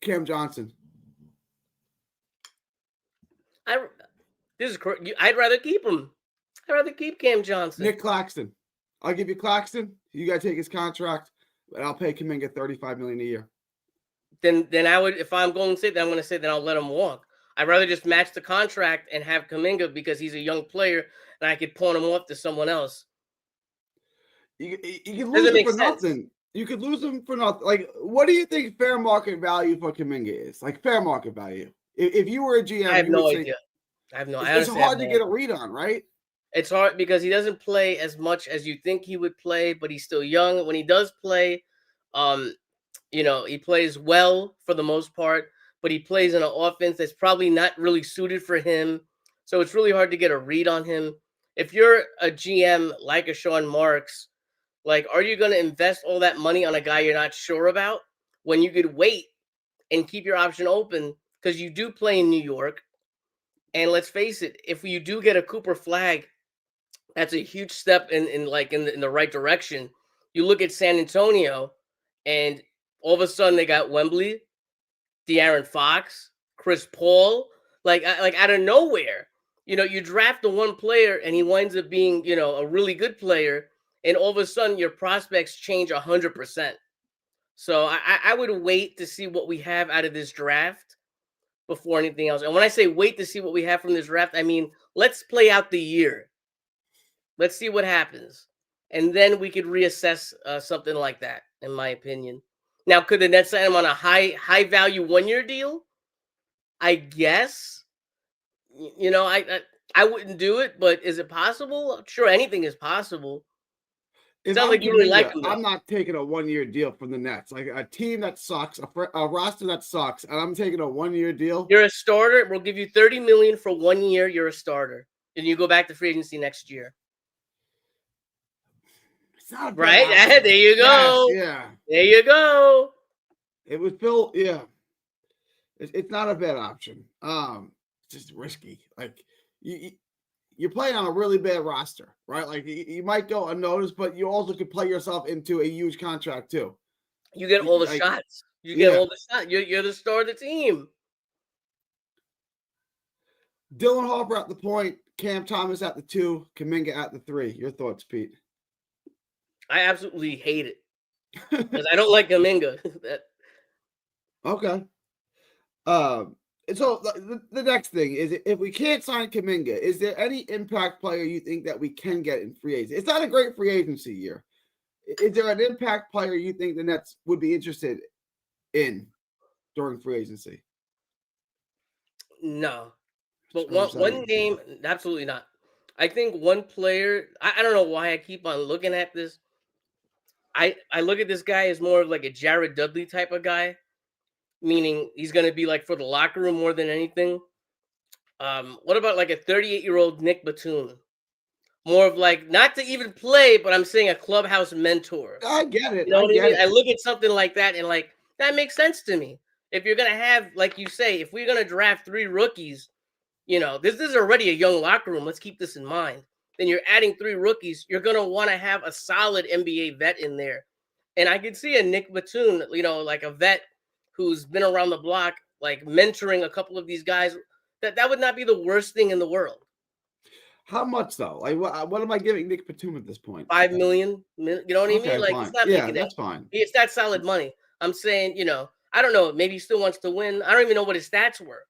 Cam Johnson. I'd rather keep him. I'd rather keep Cam Johnson. Nick Claxton. I'll give you Claxton. You got to take his contract, but I'll pay Kuminga $35 million a year. Then I would, if I'm Golden State, then I'm going to say then I'll let him walk. I'd rather just match the contract and have Kuminga because he's a young player and I could pawn him off to someone else. You can lose him for nothing. You could lose him for nothing. Like, what do you think fair market value for Kuminga is? Like, fair market value. If you were a GM, I have no idea. It's hard to get a read on, right? It's hard because he doesn't play as much as you think he would play, but he's still young. When he does play, he plays well for the most part, but he plays in an offense that's probably not really suited for him. So it's really hard to get a read on him. If you're a GM like a Sean Marks, like, are you going to invest all that money on a guy you're not sure about when you could wait and keep your option open? Because you do play in New York. And let's face it, if you do get a Cooper Flag, that's a huge step in the right direction. You look at San Antonio, and all of a sudden they got Wembley, De'Aaron Fox, Chris Paul, like out of nowhere. You draft the one player, and he winds up being, a really good player, and all of a sudden your prospects change 100%. So I would wait to see what we have out of this draft before anything else. And when I say wait to see what we have from this draft, I mean, let's play out the year. Let's see what happens. And then we could reassess something like that, in my opinion. Now, could the Nets sign him on a high value 1-year deal? I guess. I wouldn't do it, but is it possible? Sure, anything is possible. It sounds like you really like him. I'm not taking a 1-year deal from the Nets. Like, a team that sucks, a roster that sucks, and I'm taking a 1-year deal. You're a starter. We'll give you $30 million for 1 year. You're a starter, and you go back to free agency next year. It's not a bad right. option. There you go. Yes, yeah. There you go. It was Phil. Yeah. It's not a bad option. It's just risky. Like, you're playing on a really bad roster, right? Like, you might go unnoticed, but you also could play yourself into a huge contract too. You get all the shots. You get all the shots. You're the star of the team. Dylan Harper at the point, Cam Thomas at the 2, Kuminga at the 3. Your thoughts, Pete? I absolutely hate it because I don't like Kuminga. Okay. So the next thing is, if we can't sign Kuminga, is there any impact player you think that we can get in free agency? It's not a great free agency year. Is there an impact player you think the Nets would be interested in during free agency? No. But one name, absolutely not. I think one player, I don't know why I keep on looking at this. I look at this guy as more of like a Jared Dudley type of guy. Meaning he's going to be like for the locker room more than anything. What about like a 38-year-old Nick Batum? More of like, not to even play, but I'm saying a clubhouse mentor. I get it. You know what I mean? I look at something like that and like, that makes sense to me. If you're going to have, like you say, if we're going to draft 3 rookies, This is already a young locker room. Let's keep this in mind. Then you're adding 3 rookies. You're going to want to have a solid NBA vet in there. And I could see a Nick Batum, like a vet who's been around the block, like mentoring a couple of these guys. That would not be the worst thing in the world. How much though? Like, what am I giving Nick Batum at this point? $5 million. You know what I mean? Like, fine. it's not Yeah, that's fine. It's that solid money. I'm saying, I don't know. Maybe he still wants to win. I don't even know what his stats were,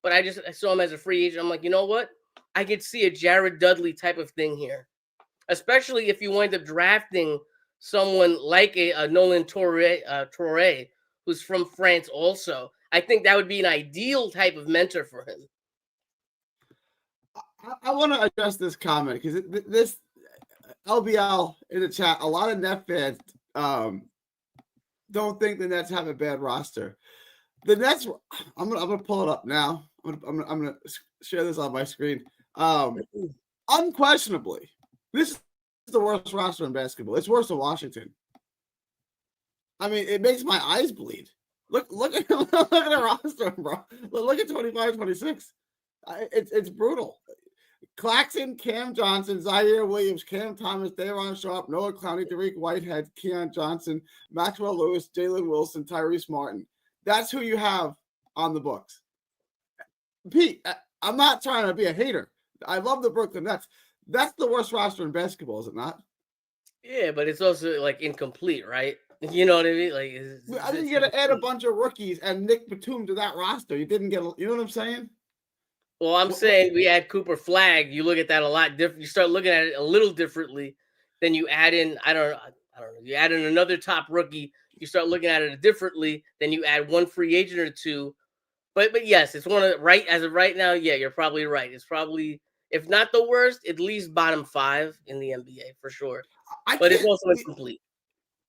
but I saw him as a free agent. I'm like, you know what? I could see a Jared Dudley type of thing here, especially if you wind up drafting someone like a Nolan Touré, who's from France also. I think that would be an ideal type of mentor for him. I want to address this comment because this LBL in the chat, a lot of Net fans don't think the Nets have a bad roster. The Nets, I'm gonna pull it up now. I'm gonna share this on my screen. Unquestionably, this is the worst roster in basketball. It's worse than Washington. I mean, it makes my eyes bleed. Look at the roster, bro. Look at 25-26. It's brutal. Claxton, Cam Johnson, Zaire Williams, Cam Thomas, Daron Sharp, Noah Clowney, Dariq Whitehead, Keon Johnson, Maxwell Lewis, Jalen Wilson, Tyrese Martin. That's who you have on the books. Pete, I'm not trying to be a hater. I love the Brooklyn Nets. That's the worst roster in basketball, is it not? Yeah, but it's also like incomplete, right? You know what I mean? Like, I think you got to add a bunch of rookies and Nick Batum to that roster. You didn't get, you know what I'm saying? Well, I'm saying we add Cooper Flag. You look at that a lot different. You start looking at it a little differently. Then you add in, I don't know. You add in another top rookie. You start looking at it differently. Then you add one free agent or two. But yes, it's one of the right as of right now. Yeah, you're probably right. It's probably, if not the worst, at least bottom 5 in the NBA for sure. But it's also incomplete.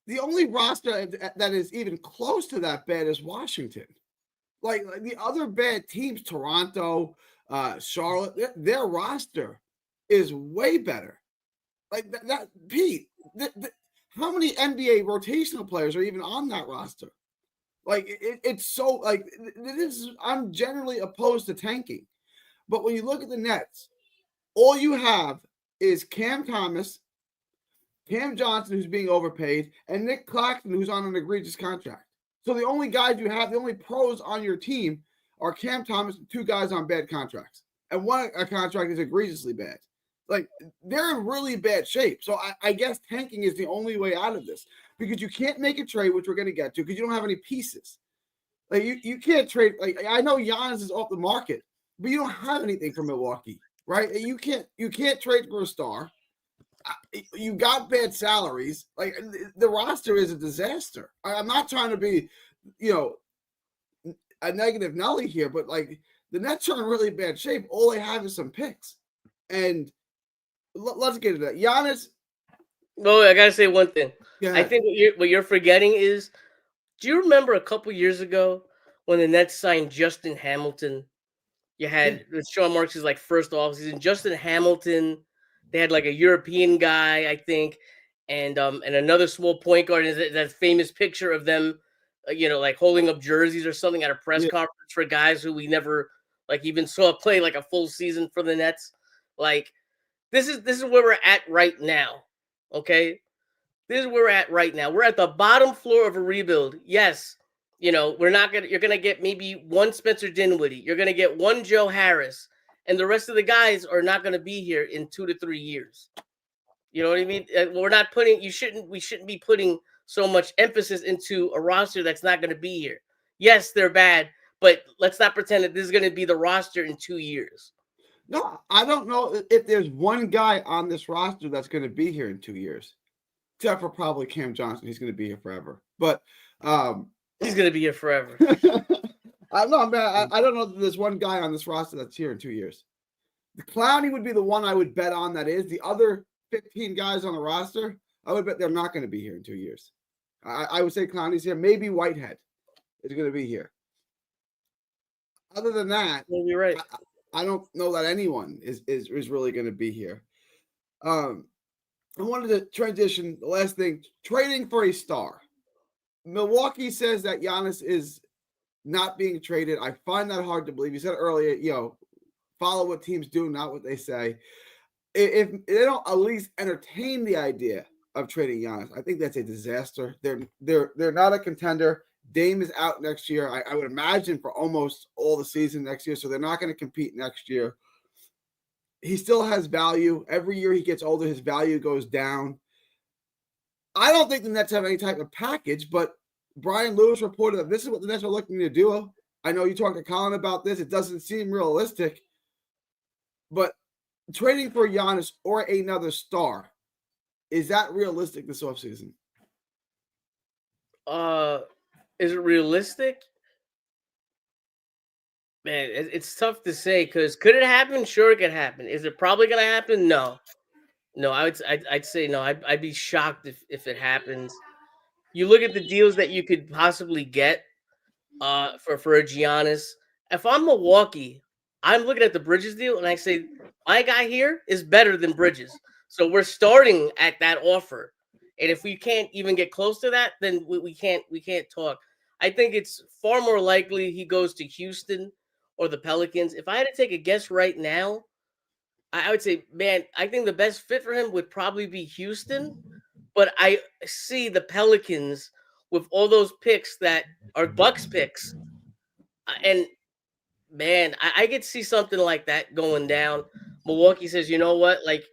The only roster that is even close to that bad is Washington. Like the other bad teams, Toronto, Charlotte, their roster is way better. Like that Pete, how many NBA rotational players are even on that roster? Like it's so like I'm generally opposed to tanking, but when you look at the Nets, all you have is Cam Thomas, Cam Johnson, who's being overpaid, and Nick Claxton, who's on an egregious contract. So the only guys you have, the only pros on your team are Cam Thomas and 2 guys on bad contracts. And one contract is egregiously bad. Like, they're in really bad shape. So I guess tanking is the only way out of this because you can't make a trade, which we're going to get to, because you don't have any pieces. Like, you can't trade. Like, I know Giannis is off the market, but you don't have anything from Milwaukee, right? You can't trade for a star. You got bad salaries. Like, the roster is a disaster. I'm not trying to be, a negative Nelly here, but like the Nets are in really bad shape. All they have is some picks. And let's get into that. Giannis. Well, I gotta say one thing. I think what you're forgetting is, do you remember a couple years ago when the Nets signed Justin Hamilton? You had Sean Marks' like first offseason. Justin Hamilton. They had like a European guy, I think, and another small point guard. Is that famous picture of them, like holding up jerseys or something at a press conference for guys who we never like even saw play like a full season for the Nets. Like this is where we're at right now. Okay, this is where we're at right now. We're at the bottom floor of a rebuild. Yes, you're gonna get maybe one Spencer Dinwiddie. You're gonna get one Joe Harris. And the rest of the guys are not going to be here in 2 to 3 years. You know what I mean? We shouldn't be putting so much emphasis into a roster that's not going to be here. Yes, they're bad, but let's not pretend that this is going to be the roster in 2 years. No, I don't know if there's one guy on this roster that's going to be here in 2 years, except for probably Cam Johnson. He's going to be here forever. But he's going to be here forever. I don't know that there's one guy on this roster that's here in 2 years. The Clowney would be the one I would bet on that is. The other 15 guys on the roster, I would bet they're not going to be here in 2 years. I would say Clowney's here. Maybe Whitehead is going to be here. Other than that, you're right. I don't know that anyone is really going to be here. I wanted to transition, the last thing, trading for a star. Milwaukee says that Giannis is not being traded. I find that hard to believe. You said earlier, follow what teams do, not what they say. If they don't at least entertain the idea of trading Giannis, I think that's a disaster. They're not a contender. Dame is out next year. I would imagine for almost all the season next year, so they're not going to compete next year. He still has value. Every year he gets older, his value goes down. I don't think the Nets have any type of package, but Brian Lewis reported that this is what the Nets are looking to do. I know you talked to Colin about this. It doesn't seem realistic, but trading for Giannis or another star, is that realistic this offseason? Is it realistic? Man, it's tough to say because could it happen? Sure, it could happen. Is it probably going to happen? No. I'd say no. I'd be shocked if it happens. You look at the deals that you could possibly get for a Giannis. If I'm Milwaukee, I'm looking at the Bridges deal and I say my guy here is better than Bridges. So we're starting at that offer. And if we can't even get close to that, then we can't talk. I think it's far more likely he goes to Houston or the Pelicans. If I had to take a guess right now, I would say, man, I think the best fit for him would probably be Houston. But I see the Pelicans with all those picks that are Bucks picks. And, man, I could see something like that going down. Milwaukee says, you know what? Like,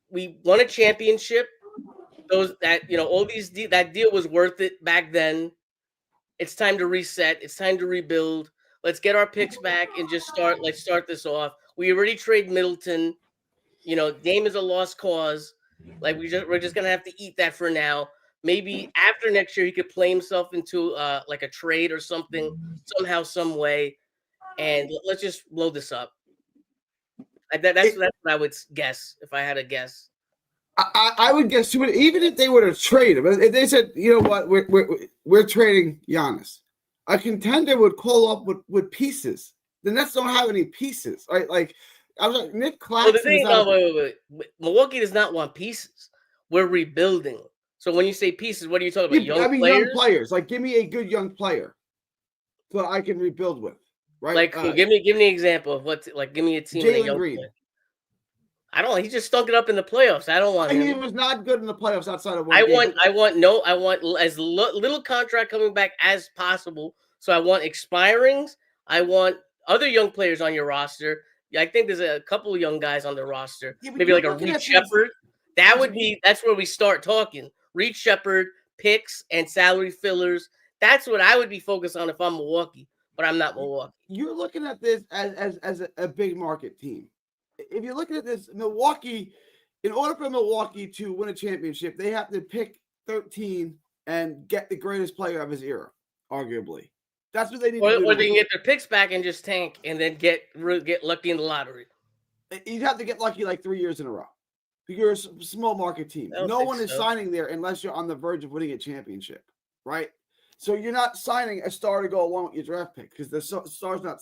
we won a championship. That deal was worth it back then. It's time to reset. It's time to rebuild. Let's get our picks back and just start. Let's start this off. We already trade Middleton. Dame is a lost cause. Like we're just gonna have to eat that for now. Maybe after next year he could play himself into like a trade or something somehow, some way, and let's just blow this up. That's what I would guess if I had to guess. I would guess too, even if they were to trade him, if they said, you know what, we're trading Giannis, a contender would call up with pieces. The Nets don't have any pieces, right? Like I was like, Nick Claxton. Wait. Milwaukee does not want pieces. We're rebuilding. So when you say pieces, what are you talking about? Young players. Like, give me a good young player that I can rebuild with, right? Like, give me an example of give me a team. Jalen Green. Player. I don't want. He just stunk it up in the playoffs. I don't want him. He was not good in the playoffs outside of one I game. I want as little contract coming back as possible. So I want expirings. I want other young players on your roster. I think there's a couple of young guys on the roster. Yeah, maybe like a Reed Shepard. That's where we start talking. Reed Shepard, picks, and salary fillers. That's what I would be focused on if I'm Milwaukee, but I'm not Milwaukee. You're looking at this as a big market team. If you're looking at this, Milwaukee, in order for Milwaukee to win a championship, they have to pick 13 and get the greatest player of his era, arguably. That's what they need to do. Or they can get their picks back and just tank and then get lucky in the lottery. You'd have to get lucky like 3 years in a row. You're a small market team. No one is signing there unless you're on the verge of winning a championship, right? So you're not signing a star to go along with your draft pick because the star's not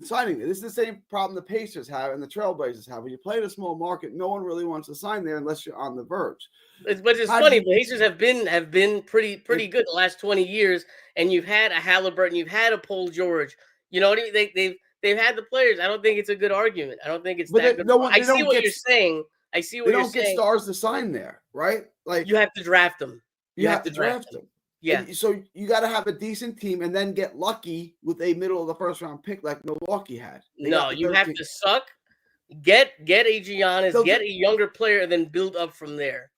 signing there. This is the same problem the Pacers have and the Trailblazers have. When you play in a small market, no one really wants to sign there unless you're on the verge. But it's funny. The Pacers have been pretty good the last 20 years, and you've had a Halliburton, you've had a Paul George. You know what I mean? They've had the players. I don't think it's a good argument. I don't think it's that good. I see what you're saying. I see what you're saying. They don't get stars to sign there, right? Like you have to draft them. You have to draft them. Yeah. And so you got to have a decent team and then get lucky with a middle of the first round pick like Milwaukee had. No, you have to suck. Get a Giannis, get a younger player, and then build up from there.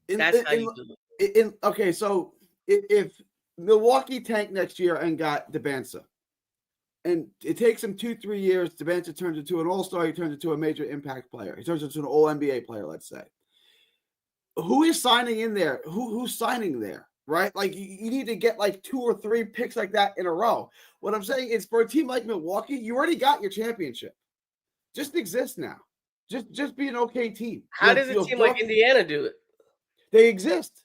That's how you do it. Okay, so if Milwaukee tanked next year and got Debanza, and it takes him 2-3 years, Debanza turns into an all-star, he turns into a major impact player. He turns into an all-NBA player, let's say. Who is signing in there? Who's signing there, right? Like, you need to get like 2 or 3 picks like that in a row. What I'm saying is for a team like Milwaukee, you already got your championship. Just exist now. Just be an okay team. How does a team like Indiana do it? They exist.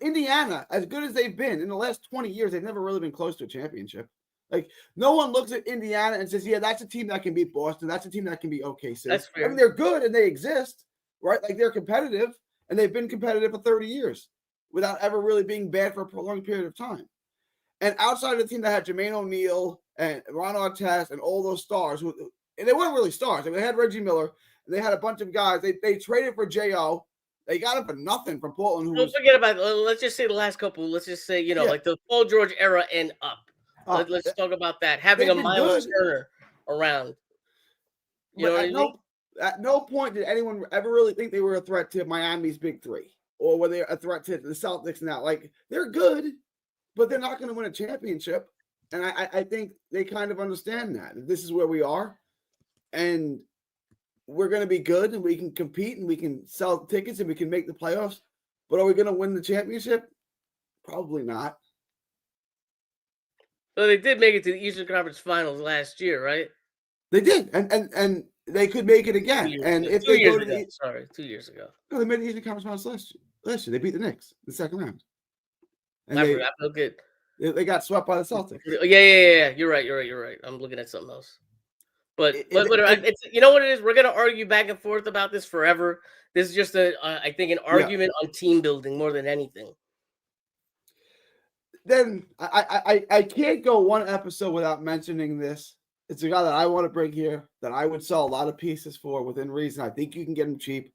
Indiana, as good as they've been in the last 20 years, they've never really been close to a championship. Like, no one looks at Indiana and says, yeah, that's a team that can beat Boston. That's a team that can beat OKC. That's fair. I mean, they're good and they exist, right? Like, they're competitive, and they've been competitive for 30 years without ever really being bad for a prolonged period of time. And outside of the team that had Jermaine O'Neal and Ron Artest and all those stars, and they weren't really stars. I mean, they had Reggie Miller, and they had a bunch of guys. They traded for J.O. They got him for nothing from Portland. Don't forget about. Let's just say the last couple. Let's just say like the Paul George era and up. Let's talk about that. Having a Miles Turner around. You know what I mean? At no point did anyone ever really think they were a threat to Miami's big three, or were they a threat to the Celtics now? Like, they're good, but they're not going to win a championship. And I think they kind of understand that. This is where we are, and we're going to be good, and we can compete, and we can sell tickets, and we can make the playoffs. But are we going to win the championship? Probably not. So they did make it to the Eastern Conference Finals last year, right? They did, and they could make it again. And if they go to 2 years ago. No, they made the Eastern Conference Finals last year. They beat the Knicks in the second round. And I feel good. They got swept by the Celtics. Yeah. You're right. I'm looking at something else. But it's, you know what it is? We're gonna argue back and forth about this forever. This is just I think an argument on team building more than anything. Then I can't go one episode without mentioning this. It's a guy that I want to bring here that I would sell a lot of pieces for within reason. I think you can get him cheap.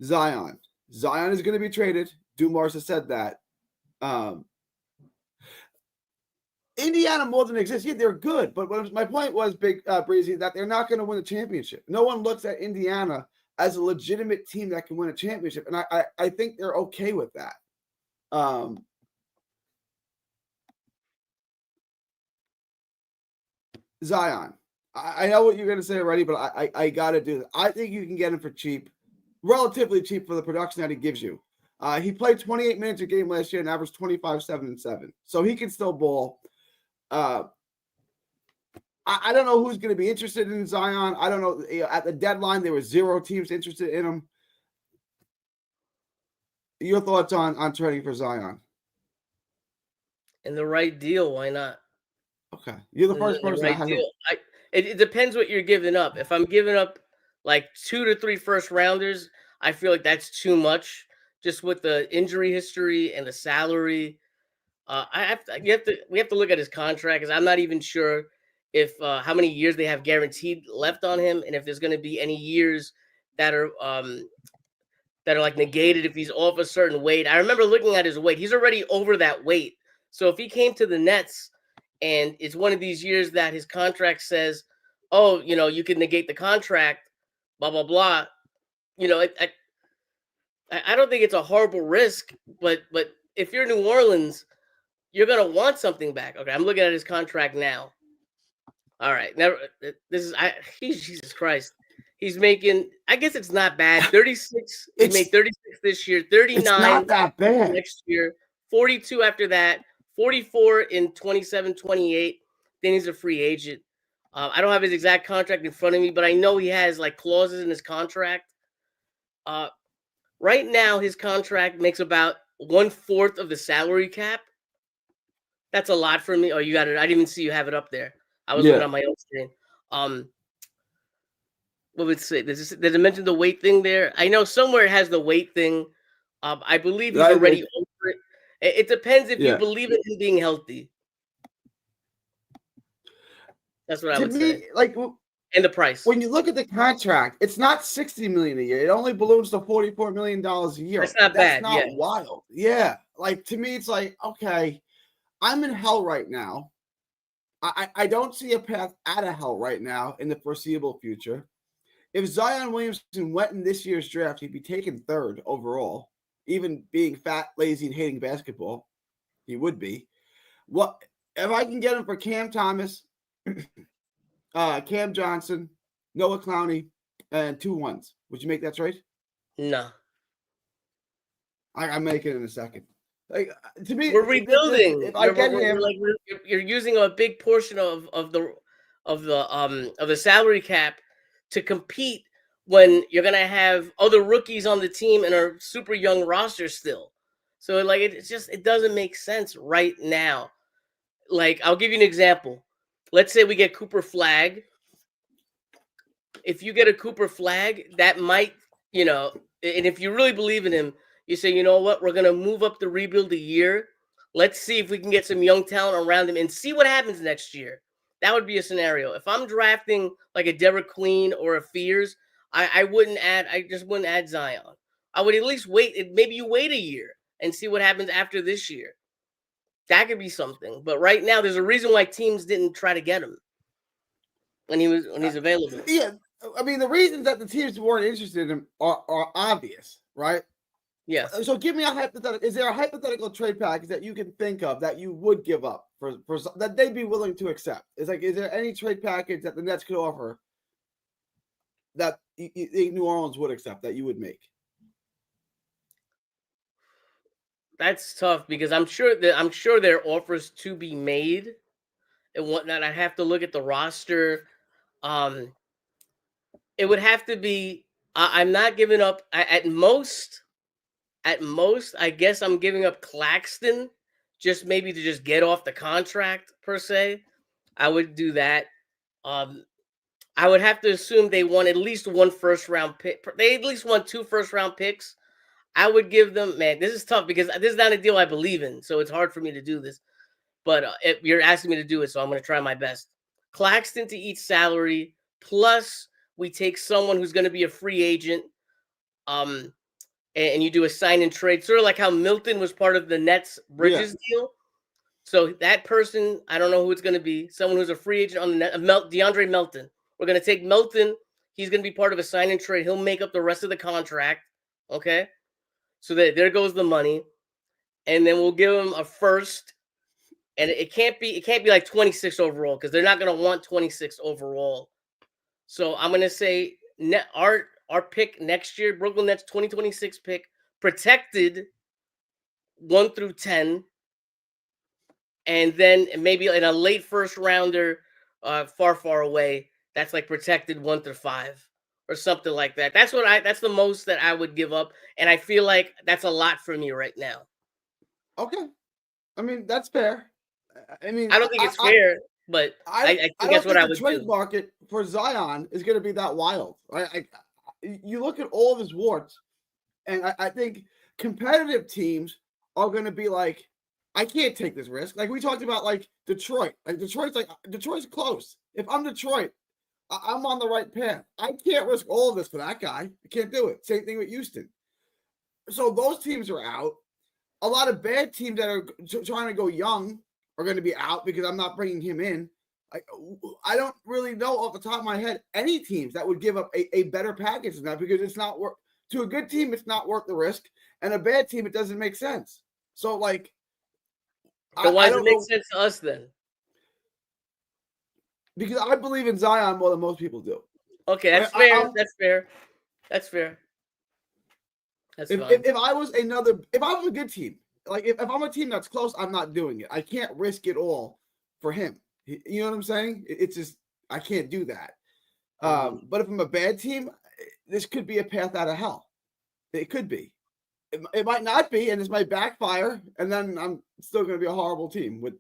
Zion. Zion is going to be traded. Dumars has said that. Indiana more than exists. Yeah, they're good. But my point was, Big Breezy, that they're not going to win a championship. No one looks at Indiana as a legitimate team that can win a championship. And I think they're okay with that. Zion. I know what you're going to say already, but I got to do this. I think you can get him for cheap, relatively cheap for the production that he gives you. He played 28 minutes a game last year and averaged 25, 7, and 7. So he can still ball. I don't know who's going to be interested in Zion. I don't know. At the deadline, there were 0 teams interested in him. Your thoughts on trading for Zion? In the right deal, why not? Okay. You're the first person. It depends what you're giving up. If I'm giving up like 2 to 3 first rounders, I feel like that's too much. Just with the injury history and the salary, we have to look at his contract, because I'm not even sure if how many years they have guaranteed left on him, and if there's going to be any years that are like negated if he's off a certain weight. I remember looking at his weight; he's already over that weight. So if he came to the Nets and it's one of these years that his contract says, "Oh, you can negate the contract," blah blah blah. I don't think it's a horrible risk, but if you're New Orleans, you're gonna want something back. Okay, I'm looking at his contract now. All right, Jesus Christ, he's making. I guess it's not bad. 36. He made 36 this year. 39. It's not that bad. Next year, 42 after that. 44 in 27, 28. Then he's a free agent. I don't have his exact contract in front of me, but I know he has like clauses in his contract. Right now, his contract makes about 1/4 of the salary cap. That's a lot for me. Oh, you got it. I didn't even see you have it up there. I was looking on my own screen. What would it say? Does it mention the weight thing there? I know somewhere it has the weight thing. I believe he's already over it. It depends if you believe in him being healthy. That's what I would say. And the price. When you look at the contract, it's not $60 million a year. It only balloons to $44 million a year. That's not bad. That's not wild. Yeah. To me, it's like, okay, I'm in hell right now. I don't see a path out of hell right now in the foreseeable future. If Zion Williamson went in this year's draft, he'd be taken 3rd overall. Even being fat, lazy, and hating basketball, he would be. What if I can get him for Cam Thomas, Cam Johnson, Noah Clowney, and 2 1s? Would you make that trade? No. I make it in a second. To me, we're rebuilding. If I get him, you're using a big portion of the salary cap to compete when you're gonna have other rookies on the team and a super young roster still. So it doesn't make sense right now. I'll give you an example. Let's say we get Cooper Flagg. If you get a Cooper Flagg, that might, and if you really believe in him, you say, you know what, we're going to move up the rebuild a year. Let's see if we can get some young talent around him and see what happens next year. That would be a scenario. If I'm drafting like a Derek Queen or a Fears, I wouldn't add. I just wouldn't add Zion. I would at least wait. Maybe you wait a year and see what happens after this year. That could be something. But right now, there's a reason why teams didn't try to get him when he's available. Yeah, I mean the reasons that the teams weren't interested in him are obvious, right? Yeah. So give me a hypothetical. Is there a hypothetical trade package that you can think of that you would give up for that they'd be willing to accept? Is there any trade package that the Nets could offer that New Orleans would accept that you would make? That's tough because I'm sure there are offers to be made and whatnot. I have to look at the roster. It would have to be. I'm not giving up. At most, I guess I'm giving up Claxton, just maybe to just get off the contract per se. I would do that. I would have to assume they want at least one first round pick. They at least want 2 first round picks. I would give them, man, this is tough because this is not a deal I believe in, so it's hard for me to do this. But if you're asking me to do it, so I'm going to try my best. Claxton to each salary, plus we take someone who's going to be a free agent, and you do a sign and trade, sort of like how Milton was part of the Nets Bridges deal. So that person, I don't know who it's going to be, someone who's a free agent on the net, DeAndre Melton. We're going to take Melton. He's going to be part of a sign and trade. He'll make up the rest of the contract, okay? So there goes the money, and then we'll give him a first, and it can't be like 26 overall because they're not going to want 26 overall. So I'm going to say our pick next year, Brooklyn Nets 2026 pick, protected 1 through 10, and then maybe in a late first rounder, far away, that's like protected 1 through 5. Or something like that. That's the most that I would give up. And I feel like that's a lot for me right now. Okay. I mean, that's fair. I mean, I don't think it's fair, but I think that's what I would do. The trade market for Zion is going to be that wild. Right? You look at all of his warts, and I think competitive teams are going to be like, I can't take this risk. Like we talked about, like Detroit. Like Detroit's close. If I'm Detroit, I'm on the right path. I can't risk all of this for that guy. I can't do it. Same thing with Houston. So those teams are out. A lot of bad teams that are trying to go young are going to be out because I'm not bringing him in. I don't really know off the top of my head any teams that would give up a better package than that because it's not worth to a good team. It's not worth the risk, and a bad team, it doesn't make sense. So like, so why does it make sense to us then? Because I believe in Zion more than most people do. Okay, that's fair. That's fair. That's fair. That's fine. If I was a good team, like if I'm a team that's close, I'm not doing it. I can't risk it all for him. You know what I'm saying? It's just I can't do that. But if I'm a bad team, this could be a path out of hell. It could be. It might not be, and this might backfire, and then I'm still going to be a horrible team with.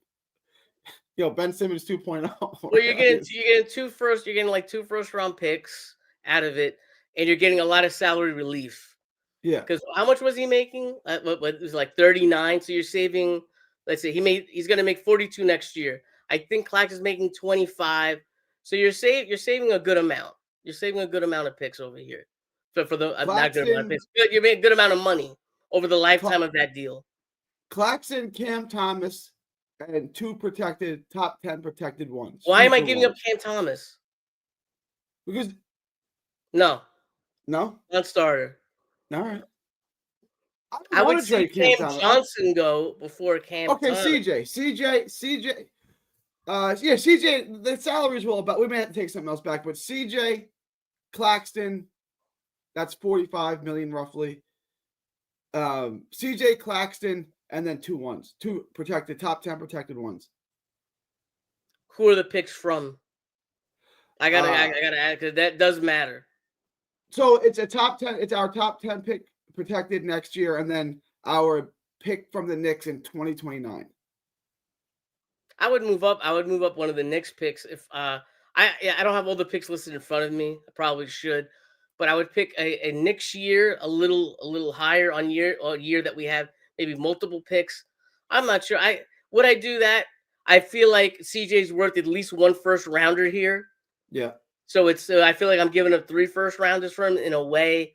Ben Simmons 2.0. Well, you're getting 2 first. You're getting like 2 first round picks out of it, and you're getting a lot of salary relief. Yeah. Because how much was he making? It was like 39. So you're saving. Let's say he's going to make 42 next year. I think Clax is making 25. So you're saving a good amount. You're saving a good amount of picks over here. So for the not good amount of picks, you're making a good amount of money over the lifetime of that deal. Claxton, Cam Thomas. And 2 top 10 protected ones. Why am I giving up Cam Thomas? Because no, non-starter. All right. I would see Cam Johnson go before Cam. Okay, Thomas. CJ. CJ. The salaries will about. We may have to take something else back, but CJ, Claxton, that's $45 million roughly. CJ Claxton. And then 2 ones, 2 protected, top 10 protected ones. Who are the picks from? I gotta add because that does matter. So it's a top 10. It's our top 10 pick protected next year, and then our pick from the Knicks in 2029. I would move up. I would move up one of the Knicks picks if I don't have all the picks listed in front of me. I probably should, but I would pick a Knicks year a little higher on year that we have. Maybe multiple picks. I'm not sure. Would I do that? I feel like CJ's worth at least one first rounder here. Yeah. So it's I feel like I'm giving up 3 first rounders for him in a way.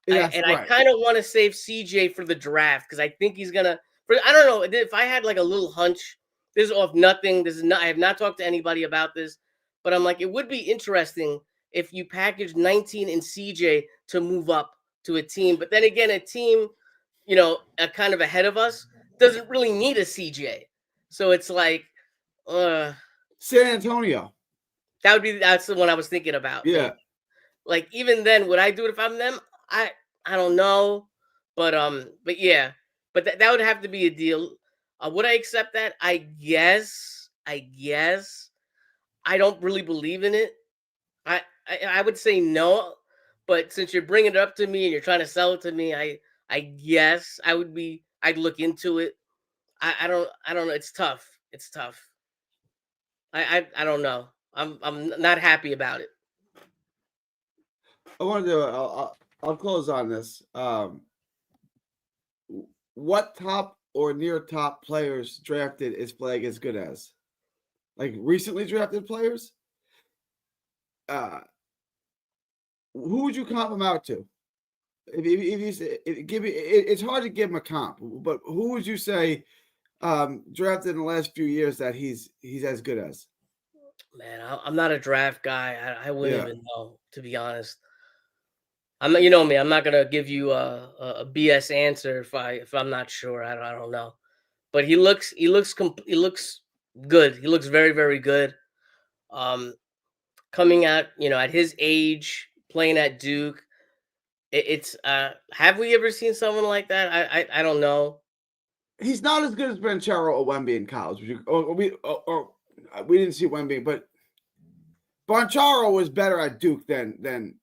Yes, I right. kind of want to save CJ for the draft because I think he's gonna. I don't know if I had like a little hunch. This is off nothing. This is not. I have not talked to anybody about this, but I'm like, it would be interesting if you package 19 and CJ to move up to a team. But then again, a team, kind of ahead of us doesn't really need a CJ. So it's like, uh, San Antonio. that's the one I was thinking about. Yeah. Like even then, would I do it if I'm them? I don't know, but yeah, but that would have to be a deal. Would I accept that? I guess. I don't really believe in it. I would say no, but since you're bringing it up to me and you're trying to sell it to me, I guess I would be. I'd look into it. I don't know. It's tough. It's tough. I don't know. I'm not happy about it. I want to do. I'll close on this. What top or near top players drafted is Flag as good as? Like recently drafted players? Who would you comp him out to? If you say, give me, it's hard to give him a comp, but who would you say drafted in the last few years that he's as good as? Man, I'm not a draft guy. I wouldn't Yeah. even know, to be honest. I'm not, you know me. I'm not gonna give you a BS answer if I'm not sure. I don't know. But he looks good. He looks very very good. Um, coming out, at his age, playing at Duke, it's have we ever seen someone like that? I don't know. He's not as good as Banchero or Wemby in college. We didn't see Wemby, but Banchero was better at Duke than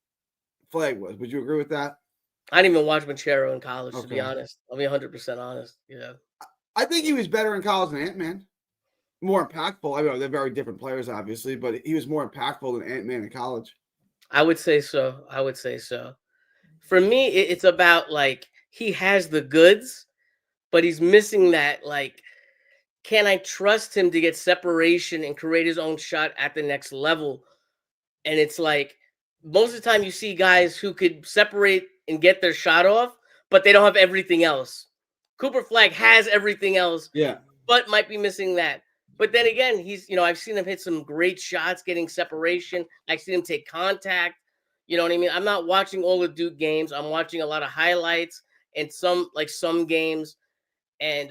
Flag was. Would you agree with that? I didn't even watch Manchero in college, to be Okay. honest. I'll be 100% honest. Yeah. I think he was better in college than Ant-Man. More impactful. I mean, they're very different players, obviously, but he was more impactful than Ant-Man in college. I would say so. I would say so. For me, it's about like he has the goods, but he's missing that. Like, can I trust him to get separation and create his own shot at the next level? And it's like most of the time you see guys who could separate and get their shot off, but they don't have everything else. Cooper Flag has everything else, Yeah. but might be missing that. But then again, I've seen him hit some great shots, getting separation. I've seen him take contact. You know what I mean? I'm not watching all the Duke games. I'm watching a lot of highlights and some games. And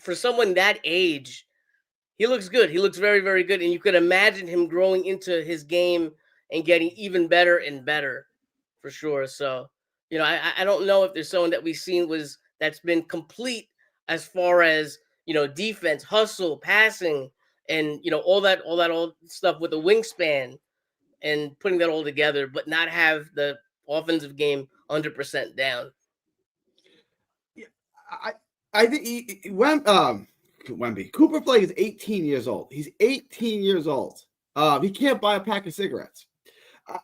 for someone that age, he looks good. He looks very, very good. And you could imagine him growing into his game and getting even better and better for sure. So, I don't know if there's someone that we've seen that's been complete as far as, defense, hustle, passing, and all stuff with the wingspan and putting that all together, but not have the offensive game 100% down. Yeah, I think Wemby Cooper Flag is 18 years old. He's 18 years old. He can't buy a pack of cigarettes.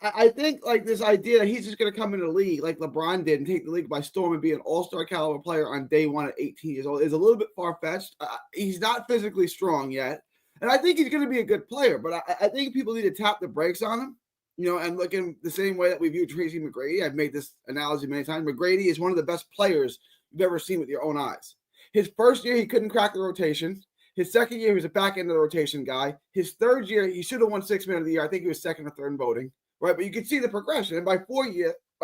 I think like this idea that he's just going to come into the league like LeBron did and take the league by storm and be an all-star caliber player on day one at 18 years old is a little bit far-fetched. He's not physically strong yet. And I think he's going to be a good player, but I think people need to tap the brakes on him, and look in the same way that we view Tracy McGrady. I've made this analogy many times. McGrady is one of the best players you've ever seen with your own eyes. His first year, he couldn't crack the rotation. His second year, he was a back end of the rotation guy. His third year, he should have won 6 Man of the Year. I think he was second or third in voting. Right, but you can see the progression. And by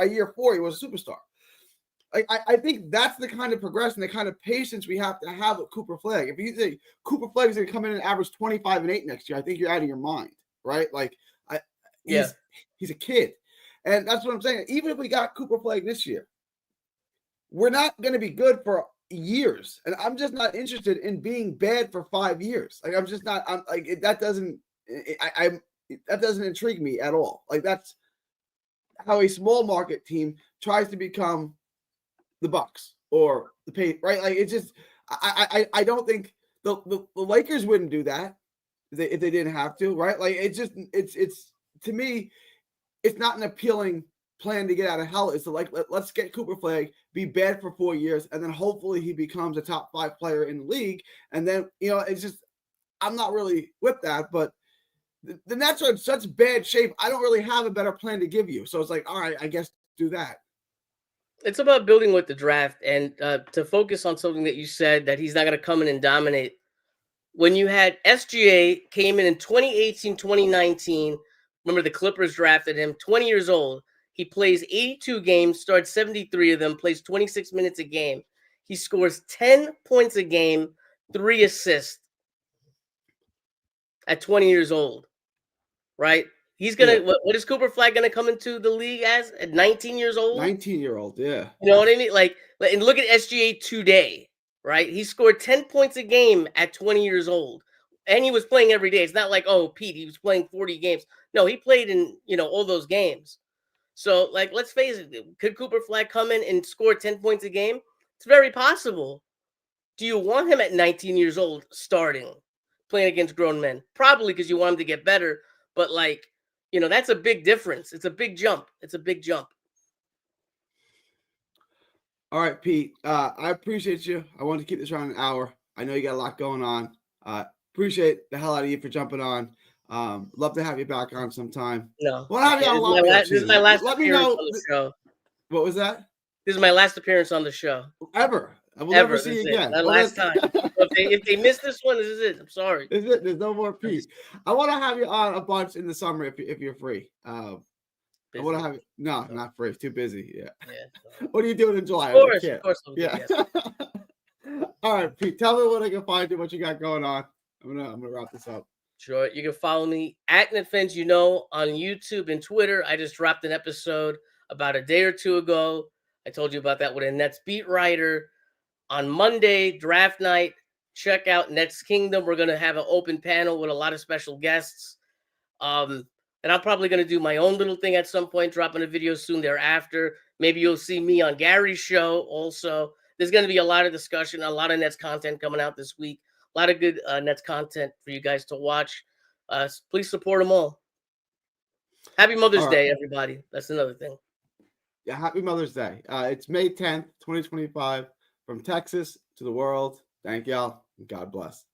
year 4, he was a superstar. Like I think that's the kind of progression, the kind of patience we have to have with Cooper Flag. If you think Cooper Flag is going to come in and average 25 and 8 next year, I think you're out of your mind, right? Like he's a kid, and that's what I'm saying. Even if we got Cooper Flag this year, we're not going to be good for years, and I'm just not interested in being bad for 5 years. Like I'm just not. I'm like that doesn't. That doesn't intrigue me at all. Like that's how a small market team tries to become the Bucks or the Patriots, right? Like it's just I don't think the Lakers wouldn't do that if they didn't have to, right? Like it's to me, it's not an appealing plan to get out of hell is to let's get Cooper Flag, be bad for 4 years, and then hopefully he becomes a top 5 player in the league. And then, it's just, I'm not really with that, but the Nets are in such bad shape. I don't really have a better plan to give you. So it's like, all right, I guess do that. It's about building with the draft, and to focus on something that you said, that he's not going to come in and dominate. When you had SGA came in 2018, 2019, remember the Clippers drafted him, 20 years old. He plays 82 games, starts 73 of them, plays 26 minutes a game. He scores 10 points a game, 3 assists at 20 years old, right? He's going to, what is Cooper Flag going to come into the league as at 19 years old? 19-year-old, yeah. You know what I mean? And look at SGA today, right? He scored 10 points a game at 20 years old. And he was playing every day. It's not like, oh, Pete, he was playing 40 games. No, he played in, all those games. So, let's face it. Could Cooper Flag come in and score 10 points a game? It's very possible. Do you want him at 19 years old starting, playing against grown men? Probably, because you want him to get better. But, that's a big difference. It's a big jump. All right, Pete. I appreciate you. I wanted to keep this around an hour. I know you got a lot going on. Appreciate the hell out of you for jumping on. Love to have you back on sometime. No. We'll have you on a lot more. This is my last Let me appearance know. on the show. What was that? This is my last appearance on the show. Ever. I will never see you again. The last time. If they miss this one, this is it. I'm sorry. This is it. There's no more Pete. I want to have you on a bunch in the summer if you're free. I want to have you. No, not free. Too busy. Yeah. What are you doing in July? Of course. Yeah. All right, Pete. Tell me what I can find you. What you got going on? I'm gonna wrap this up. Sure. You can follow me at NetFans, on YouTube and Twitter. I just dropped an episode about a day or two ago. I told you about that with a Nets beat writer. On Monday, draft night, check out Nets Kingdom. We're going to have an open panel with a lot of special guests. And I'm probably going to do my own little thing at some point, dropping a video soon thereafter. Maybe you'll see me on Gary's show also. There's going to be a lot of discussion, a lot of Nets content coming out this week. A lot of good Nets content for you guys to watch. Please support them all. Happy Mother's Day, everybody. That's another thing. Yeah, happy Mother's Day. It's May 10th, 2025. From Texas to the world. Thank y'all. And God bless.